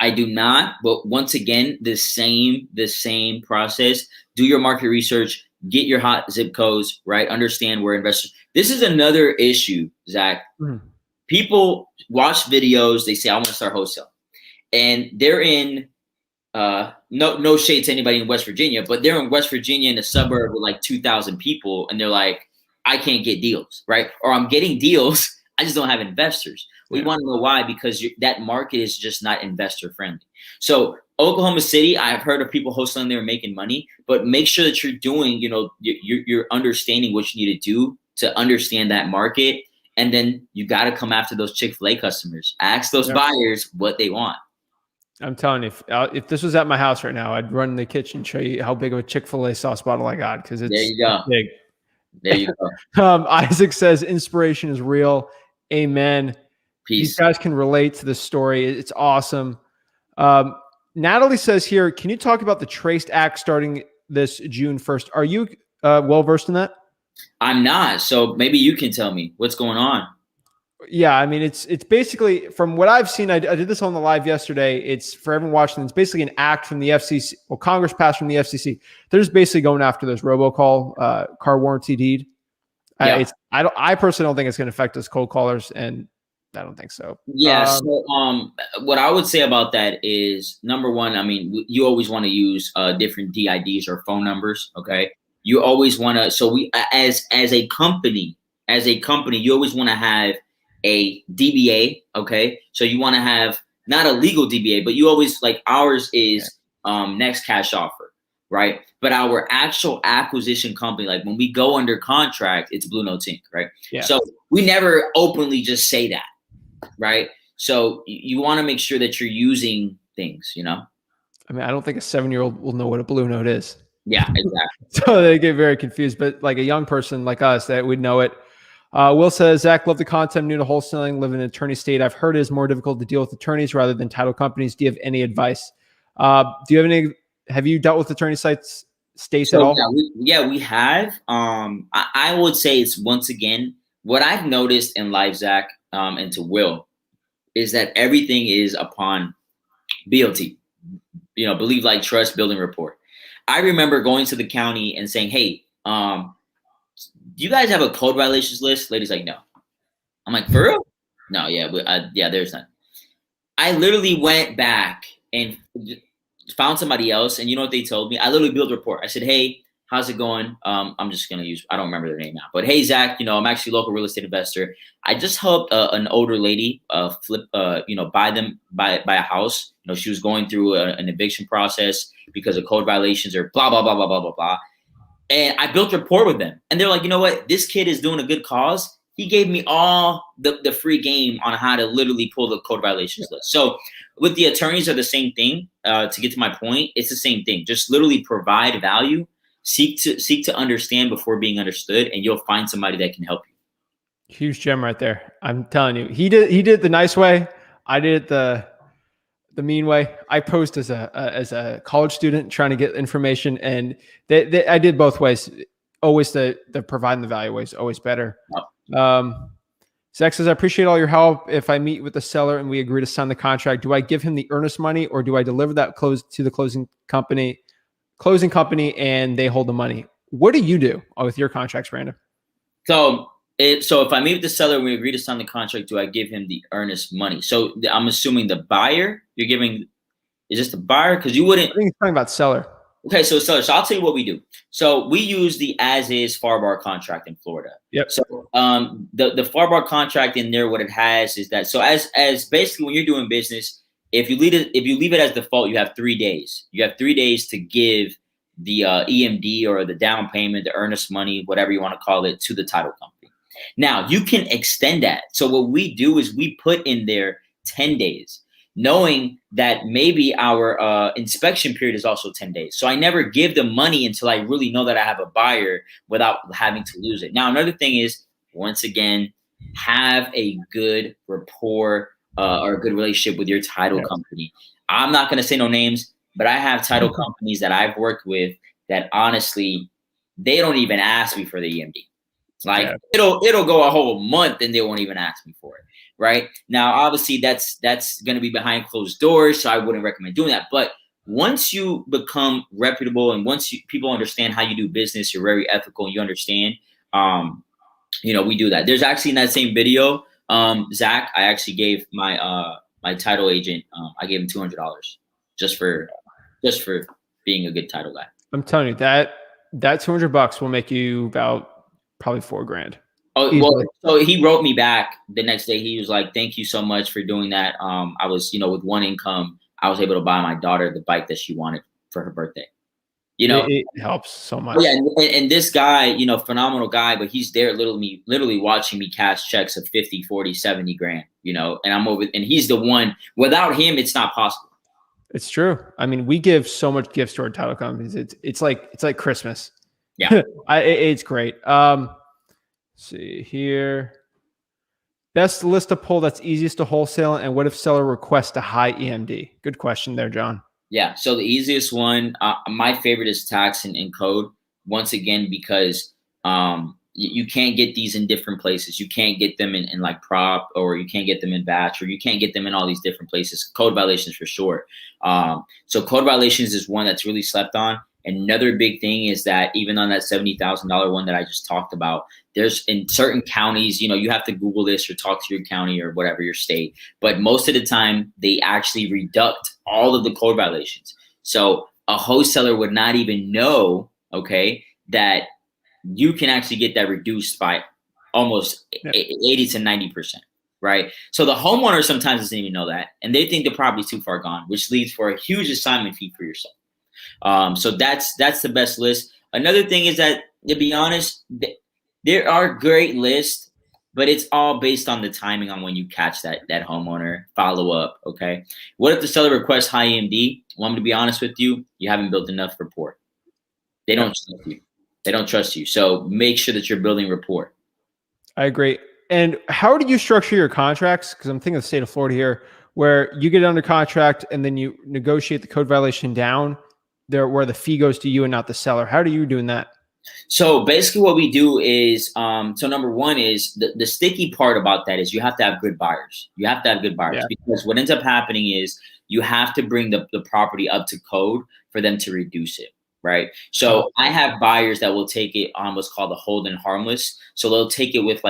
I do not, but once again, the same process. Do your market research, get your hot zip codes, right? Understand where investors. This is another issue, Zach. Mm-hmm. People watch videos, they say, I want to start wholesale. And they're in no shade to anybody in West Virginia, but they're in West Virginia in a suburb with like 2,000 people, and they're like, I can't get deals, right? Or I'm getting deals, I just don't have investors. We want to know why, because that market is just not investor friendly. So Oklahoma City, I've heard of people wholesaling there making money, but make sure that you're doing, you're understanding what you need to do to understand that market. And then you got to come after those Chick-fil-A customers. Ask those buyers what they want. I'm telling you, if this was at my house right now, I'd run in the kitchen and show you how big of a Chick-fil-A sauce bottle I got, because it's there you go. Big. There you go. Isaac says inspiration is real. Amen. Peace. These guys can relate to this story. It's awesome. Natalie says here, can you talk about the Traced Act starting this June 1st? Are you well-versed in that? I'm not. So maybe you can tell me what's going on. Yeah, I mean, it's basically, from what I've seen, I did this on the live yesterday. It's for everyone watching. It's basically an act from the FCC. Well, Congress passed from the FCC. They're just basically going after those robocall car warranty deed. Yeah. I personally don't think it's going to affect us cold callers, and I don't think so. Yeah. So what I would say about that is, number one, I mean, you always want to use different DIDs or phone numbers. Okay. You always want to. So we, as a company, you always want to have a DBA. Okay. So you want to have not a legal DBA, but you always, like, ours is next cash offer. Right. But our actual acquisition company, like when we go under contract, it's Blue Notes Inc. Right. Yeah. So we never openly just say that. Right. So you want to make sure that you're using things, I mean, I don't think a 7-year-old will know what a Blue Note is. Yeah, exactly. So they get very confused, but like a young person like us that would know it. Will says, Zach, love the content, new to wholesaling, live in an attorney state. I've heard it is more difficult to deal with attorneys rather than title companies. Do you have any advice? Have you dealt with attorney states at all? Yeah, we have. I would say it's, once again, what I've noticed in life, Zach, and to Will, is that everything is upon BLT. Believe, like, trust, building rapport. I remember going to the county and saying, hey, do you guys have a code violations list? Lady's like, no. I'm like, for real? No, yeah, there's none. I literally went back and found somebody else, and you know what they told me? I literally built a report. I said, hey, how's it going? I'm just going to use, I don't remember their name now, but hey, Zach, I'm actually a local real estate investor. I just helped an older lady flip, buy a house. She was going through an eviction process because of code violations or blah, blah, blah, blah, blah, blah, blah. And I built a rapport with them. And they're like, you know what? This kid is doing a good cause. He gave me all the free game on how to literally pull the code violations list. So with the attorneys are the same thing. To get to my point, it's the same thing. Just literally provide value. Seek to understand before being understood, and you'll find somebody that can help you. Huge gem right there. I'm telling you, he did the nice way. I did it the mean way. I posed as a college student trying to get information, and I did both ways. Always the providing the value way is always better. Zach says, I appreciate all your help. If I meet with the seller and we agree to sign the contract, do I give him the earnest money, or do I deliver that to the closing company and they hold the money? What do you do with your contracts, Brandon? So if I meet with the seller and we agree to sign the contract, do I give him the earnest money? So I'm assuming the buyer you're giving, is this the buyer? Because you wouldn't. I think he's talking about seller. Okay, so seller. So I'll tell you what we do. So we use the as-is FAR contract in Florida. Yep. So the FAR contract in there, what it has is that, so as basically when you're doing business, if you leave it as default, you have 3 days. You have 3 days to give the EMD or the down payment, the earnest money, whatever you want to call it, to the title company. Now you can extend that. So what we do is we put in there 10 days, knowing that maybe our inspection period is also 10 days. So I never give the money until I really know that I have a buyer without having to lose it. Now, another thing is, once again, have a good rapport or a good relationship with your title company. I'm not going to say no names, but I have title companies that I've worked with that honestly, they don't even ask me for the EMD. Like it'll go a whole month and they won't even ask me for it. Right now, obviously that's going to be behind closed doors. So I wouldn't recommend doing that. But once you become reputable and once people understand how you do business, you're very ethical and you understand, we do that. There's actually in that same video, Zach, I actually gave my my title agent, I gave him $200 just for being a good title guy. I'm telling you that $200 will make you about probably $4,000. Oh, well, so he wrote me back the next day. He was like, thank you so much for doing that. I was, with one income, I was able to buy my daughter the bike that she wanted for her birthday. It helps so much. Oh, yeah. And this guy, phenomenal guy, but he's there literally watching me cash checks of 50, 40, 70 grand, and I'm over, and he's the one. Without him, it's not possible. It's true. I mean, we give so much gifts to our title companies. It's like Christmas. Yeah. It's great. See here. Best list to pull that's easiest to wholesale, and what if seller requests a high EMD? Good question there, John. Yeah. So the easiest one, my favorite is tax and code. Once again, because you can't get these in different places. You can't get them in like prop, or you can't get them in batch, or you can't get them in all these different places. Code violations for sure. So code violations is one that's really slept on. Another big thing is that even on that $70,000 one that I just talked about, there's in certain counties, you have to Google this or talk to your county or whatever, your state. But most of the time, they actually reduct all of the code violations. So a wholesaler would not even know, that you can actually get that reduced by almost 80 to 90%, right? So the homeowner sometimes doesn't even know that, and they think the property's too far gone, which leads for a huge assignment fee for yourself. So that's the best list. Another thing is that, to be honest, there are great lists, but it's all based on the timing on when you catch that homeowner, follow up. Okay. What if the seller requests high EMD? Well, I'm going to be honest with you. You haven't built enough rapport. They don't trust you. They don't trust you. So make sure that you're building rapport. I agree. And how do you structure your contracts? Because I'm thinking of the state of Florida here, where you get under contract and then you negotiate the code violation down there, where the fee goes to you and not the seller. How are you doing that? So basically what we do is, so number one is the sticky part about that is you have to have good buyers. You have to have good buyers because what ends up happening is you have to bring the property up to code for them to reduce it. Right. So I have buyers that will take it on what's called a hold and harmless. So they'll take it with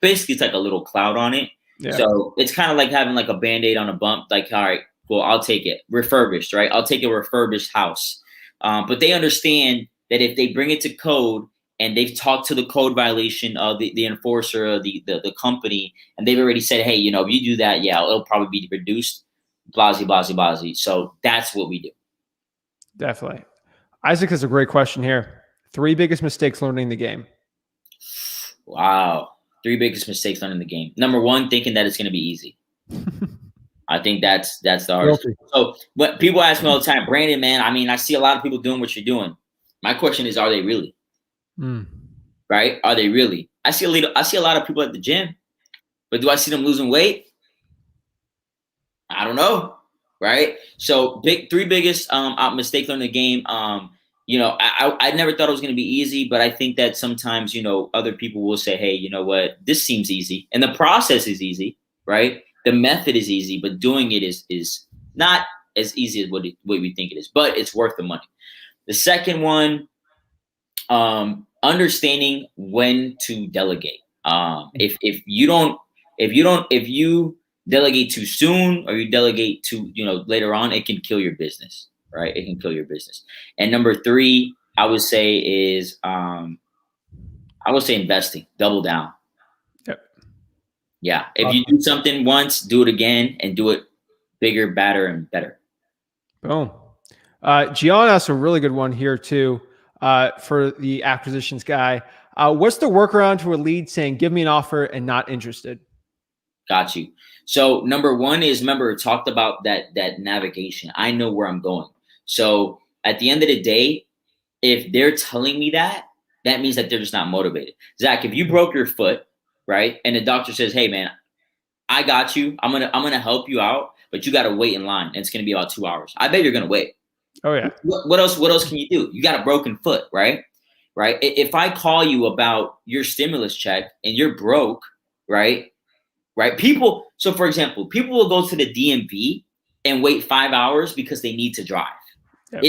basically it's like a little cloud on it. Yeah. So it's kind of like having like a Band-Aid on a bump. Like, all right, well, I'll take it refurbished. Right. I'll take a refurbished house. But they understand that if they bring it to code and they've talked to the code violation of the enforcer or the company, and they've already said, hey, if you do that, it'll probably be reduced, blasey, blasey, blasey. So that's what we do. Definitely. Isaac has a great question here. 3 biggest mistakes learning the game. Wow. 3 biggest mistakes learning the game. Number 1, thinking that it's going to be easy. I think that's the hardest. So but people ask me all the time, Brandon, man, I mean, I see a lot of people doing what you're doing. My question is, are they really? Right? Are they really? I see a lot of people at the gym, but do I see them losing weight? I don't know. Right? So 3 biggest mistakes learning the game. I never thought it was going to be easy, but I think that sometimes, other people will say, hey, you know what, this seems easy. And the process is easy, right? The method is easy, but doing it is not as easy as what we think it is, but it's worth the money. The second one, understanding when to delegate. If you delegate too soon or you delegate too, later on, it can kill your business, right? It can kill your business. And number 3, I would say is, investing, double down. Yep. Yeah. If you do something once, do it again and do it bigger, badder, and better. Boom. Gian asked a really good one here too, for the acquisitions guy. What's the workaround to a lead saying, give me an offer and not interested? Got you. So number one is, remember, talked about that navigation. I know where I'm going. So at the end of the day, if they're telling me that, that means that they're just not motivated. Zach, if you broke your foot, right, and the doctor says, hey man, I got you. I'm gonna help you out, but you gotta wait in line. And it's gonna be about 2 hours. I bet you're gonna wait. Oh yeah. What else can you do? You got a broken foot, right? Right. If I call you about your stimulus check and you're broke, right? Right. So for example, people will go to the DMV and wait 5 hours because they need to drive. Yep.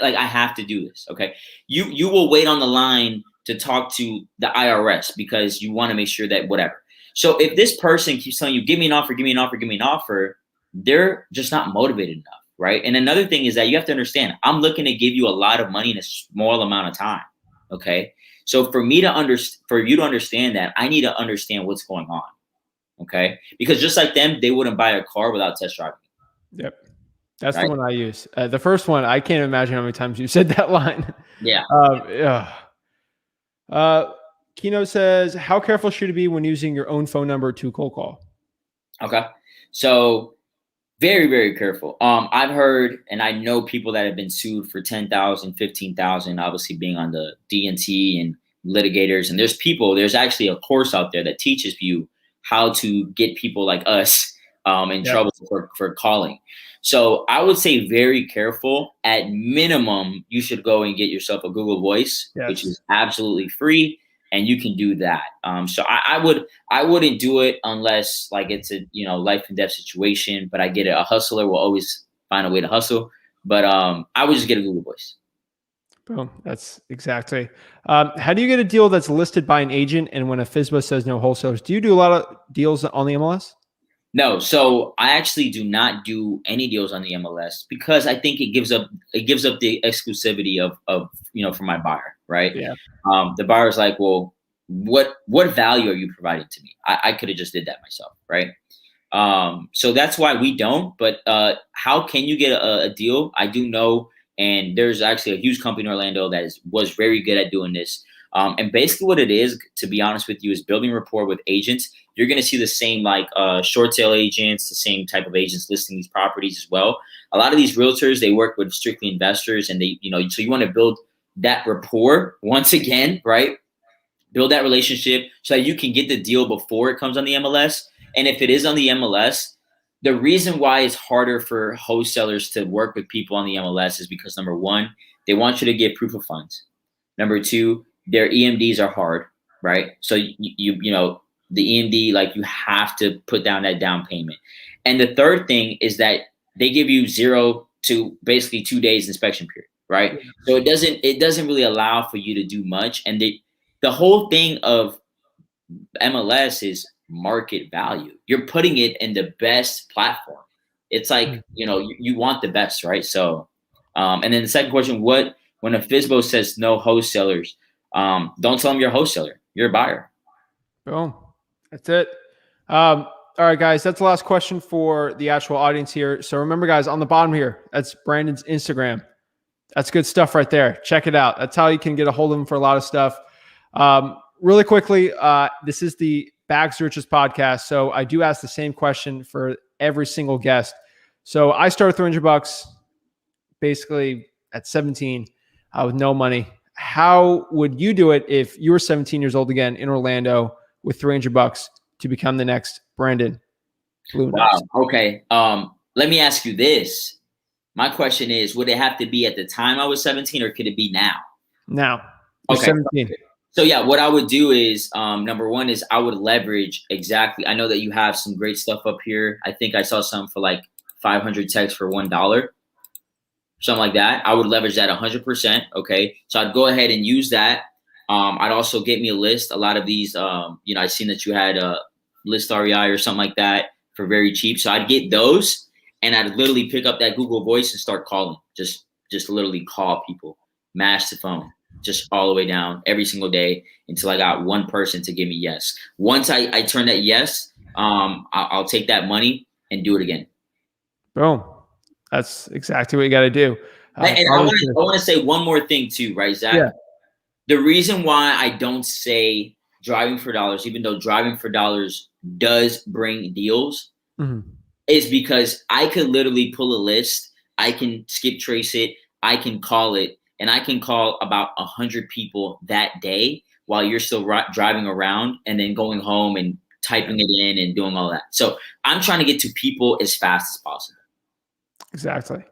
Like, I have to do this. Okay. You will wait on the line to talk to the IRS because you want to make sure that whatever. So if this person keeps telling you, give me an offer, give me an offer, give me an offer, they're just not motivated enough. Right. And another thing is that you have to understand, I'm looking to give you a lot of money in a small amount of time. Okay. So for you to understand that, I need to understand what's going on. Okay. Because just like them, they wouldn't buy a car without test driving. Yep. That's right? The one I use. The first one, I can't imagine how many times you said that line. Yeah. Kino says, how careful should it be when using your own phone number to cold call? Okay. So very, very careful. I've heard, and I know people that have been sued for 10,000, 15,000, obviously being on the DNT and litigators. And there's actually a course out there that teaches you how to get people like us in trouble for calling. So I would say very careful. At minimum, you should go and get yourself a Google Voice, which is absolutely free, and you can do that. So I wouldn't do it unless like it's a life and death situation. But I get it. A hustler will always find a way to hustle. But I would just get a Google Voice. Boom. That's exactly. How do you get a deal that's listed by an agent, and when a FSBO says no wholesalers? Do you do a lot of deals on the MLS? No, so I actually do not do any deals on the MLS because I think it gives up the exclusivity of for my buyer, right? Yeah. The buyer's like, well, what value are you providing to me? I could have just did that myself, right? So that's why we don't. But how can you get a deal? I do know, and there's actually a huge company in Orlando that was very good at doing this. And basically what it is, to be honest with you, is building rapport with agents. You're going to see the same like short sale agents, the same type of agents listing these properties as well. A lot of these realtors, they work with strictly investors, and they, so you want to build that rapport once again, right? Build that relationship so that you can get the deal before it comes on the MLS. And if it is on the MLS, the reason why it's harder for wholesalers to work with people on the MLS is because number one, they want you to give proof of funds. Number two, their EMDs are hard, right? So the EMD, like you have to put down that down payment. And the third thing is that they give you 0 to basically 2 days inspection period, right? So it doesn't really allow for you to do much. And the whole thing of MLS is market value. You're putting it in the best platform. It's like, you want the best, right? So, and then the second question, when a FSBO says no wholesalers, don't tell them you're a wholesaler. You're a buyer. Boom. That's it. All right, guys, that's the last question for the actual audience here. So remember, guys, on the bottom here, that's Brandon's Instagram. That's good stuff right there. Check it out. That's how you can get a hold of him for a lot of stuff. Really quickly, this is the Bags to Riches podcast. So I do ask the same question for every single guest. So I started $300 basically at 17 with no money. How would you do it if you were 17 years old again in Orlando with $300 to become the next Brandon? Wow. Okay. Let me ask you this. My question is, would it have to be at the time I was 17 or could it be now? Now. Okay. 17. So yeah, what I would do is, number one is I would leverage exactly. I know that you have some great stuff up here. I think I saw some for like 500 texts for $1. Something like that. I would leverage that 100%. Okay. So I'd go ahead and use that. I'd also get me a list. A lot of these, I seen that you had a List REI or something like that for very cheap. So I'd get those and I'd literally pick up that Google Voice and start calling. Just literally call people, mash the phone, just all the way down every single day until I got one person to give me yes. Once I turn that yes, I'll take that money and do it again. Boom. That's exactly what you got to do. And I want to say one more thing too, right, Zach? Yeah. The reason why I don't say driving for dollars, even though driving for dollars does bring deals, is because I could literally pull a list. I can skip trace it. I can call it, and I can call about 100 people that day while you're still driving around and then going home and typing it in and doing all that. So I'm trying to get to people as fast as possible. Exactly.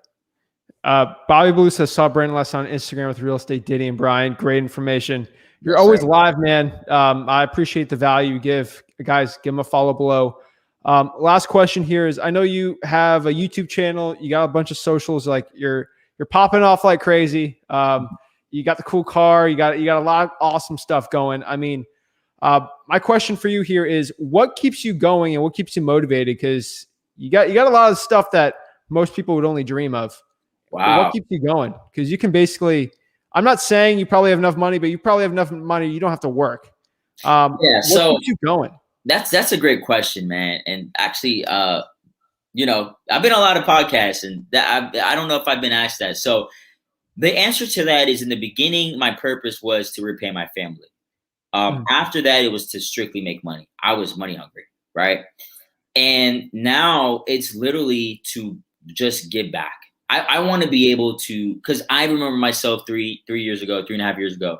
Bobby Blue says, saw Brandon last on Instagram with Real Estate Diddy and Brian. Great information. You're always live, man. I appreciate the value you give. Guys, give him a follow below. Last question here is, I know you have a YouTube channel. You got a bunch of socials. Like you're popping off like crazy. You got the cool car. You got a lot of awesome stuff going. I mean, my question for you here is, what keeps you going and what keeps you motivated? Because you got a lot of stuff that most people would only dream of. Wow. What keeps you going? Because you can basically, I'm not saying you probably have enough money, but you probably have enough money. You don't have to work. What keeps you going? That's a great question, man. And actually, I've been on a lot of podcasts, and I don't know if I've been asked that. So the answer to that is, in the beginning, my purpose was to repay my family. After that, it was to strictly make money. I was money hungry, right? And now it's literally to just give back. I want to be able to, because I remember myself 3.5 years ago,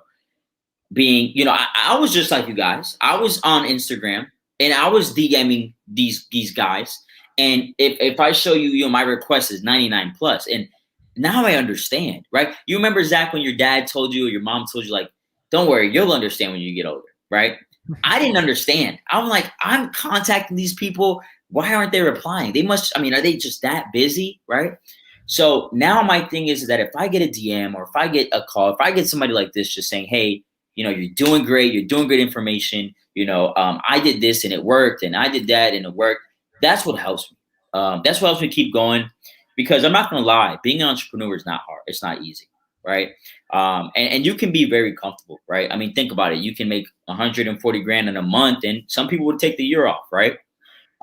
being, I was just like you guys. I was on Instagram and I was DMing these guys. And if I show you, my request is 99 plus. And now I understand, right? You remember, Zach, when your dad told you or your mom told you, like, don't worry, you'll understand when you get older, right? I didn't understand. I'm like, I'm contacting these people. Why aren't they replying? Are they just that busy, right? So now my thing is that if I get a DM or if I get a call, if I get somebody like this just saying, hey, you're doing great. You're doing great information. I did this and it worked, and I did that and it worked. That's what helps me. That's what helps me keep going, because I'm not going to lie. Being an entrepreneur is not hard. It's not easy, right? And you can be very comfortable, right? I mean, think about it. You can make 140 grand in a month, and some people would take the year off, right?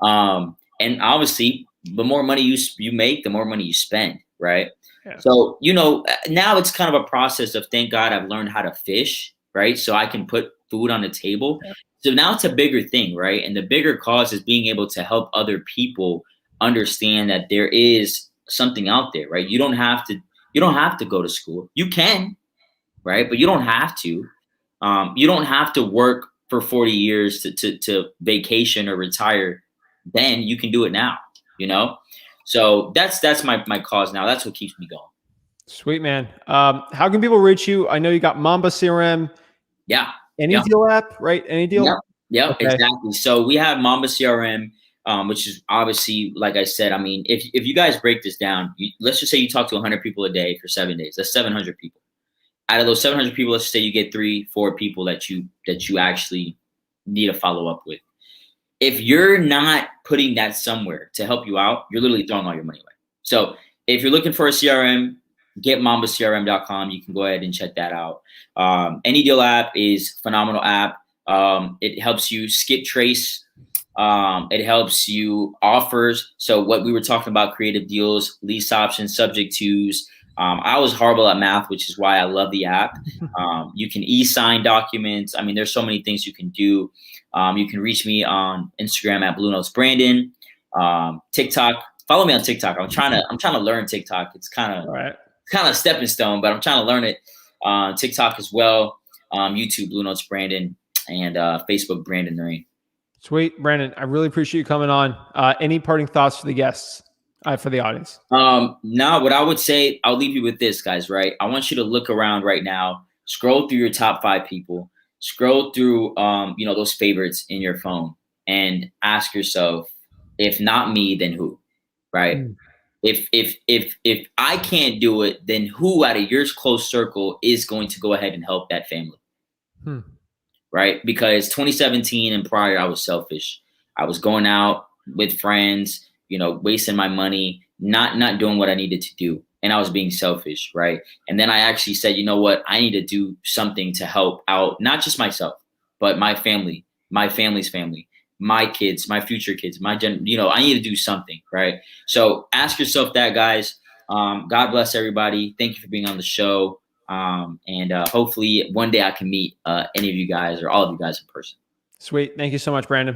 And obviously, the more money you make, the more money you spend, right? Yeah. So, now it's kind of a process of, thank God I've learned how to fish, right? So I can put food on the table. Yeah. So now it's a bigger thing, right? And the bigger cause is being able to help other people understand that there is something out there, right? You don't have to go to school. You can, right? But you don't have to. You don't have to work for 40 years to vacation or retire. Then you can do it now. So that's my cause now. That's what keeps me going. Sweet, man. How can people reach you? I know you got Mamba CRM. Yeah. Any deal app, right? Any deal? Yeah, okay. Exactly. So we have Mamba CRM, which is obviously, like I said, I mean, if you guys break this down, let's just say you talk to 100 people a day for 7 days. That's 700 people. Out of those 700 people, let's say you get 3-4 people that you actually need to follow up with. If you're not putting that somewhere to help you out, you're literally throwing all your money away. So if you're looking for a CRM, get mambacrm.com. You can go ahead and check that out. Any Deal app is a phenomenal app. It helps you skip trace. It helps you offers. So what we were talking about, creative deals, lease options, subject tos. I was horrible at math, which is why I love the app. You can e-sign documents. I mean, there's so many things you can do. You can reach me on Instagram at Blue Notes Brandon. TikTok. Follow me on TikTok. I'm trying to learn TikTok. It's kind of stepping stone, but I'm trying to learn it. TikTok as well. YouTube, Blue Notes Brandon, and Facebook, Brandon Noreen. Sweet, Brandon. I really appreciate you coming on. Any parting thoughts for the guests, for the audience? No, what I would say, I'll leave you with this, guys, right? I want you to look around right now, scroll through your top 5 people, scroll through, those favorites in your phone, and ask yourself, if not me, then who, right? If I can't do it, then who out of your close circle is going to go ahead and help that family? Right? Because 2017 and prior, I was selfish. I was going out with friends, wasting my money, not doing what I needed to do. And I was being selfish, right? And then I actually said, you know what? I need to do something to help out, not just myself, but my family, my family's family, my kids, my future kids, I need to do something, right? So ask yourself that, guys. God bless everybody. Thank you for being on the show. And hopefully one day I can meet any of you guys or all of you guys in person. Sweet. Thank you so much, Brandon.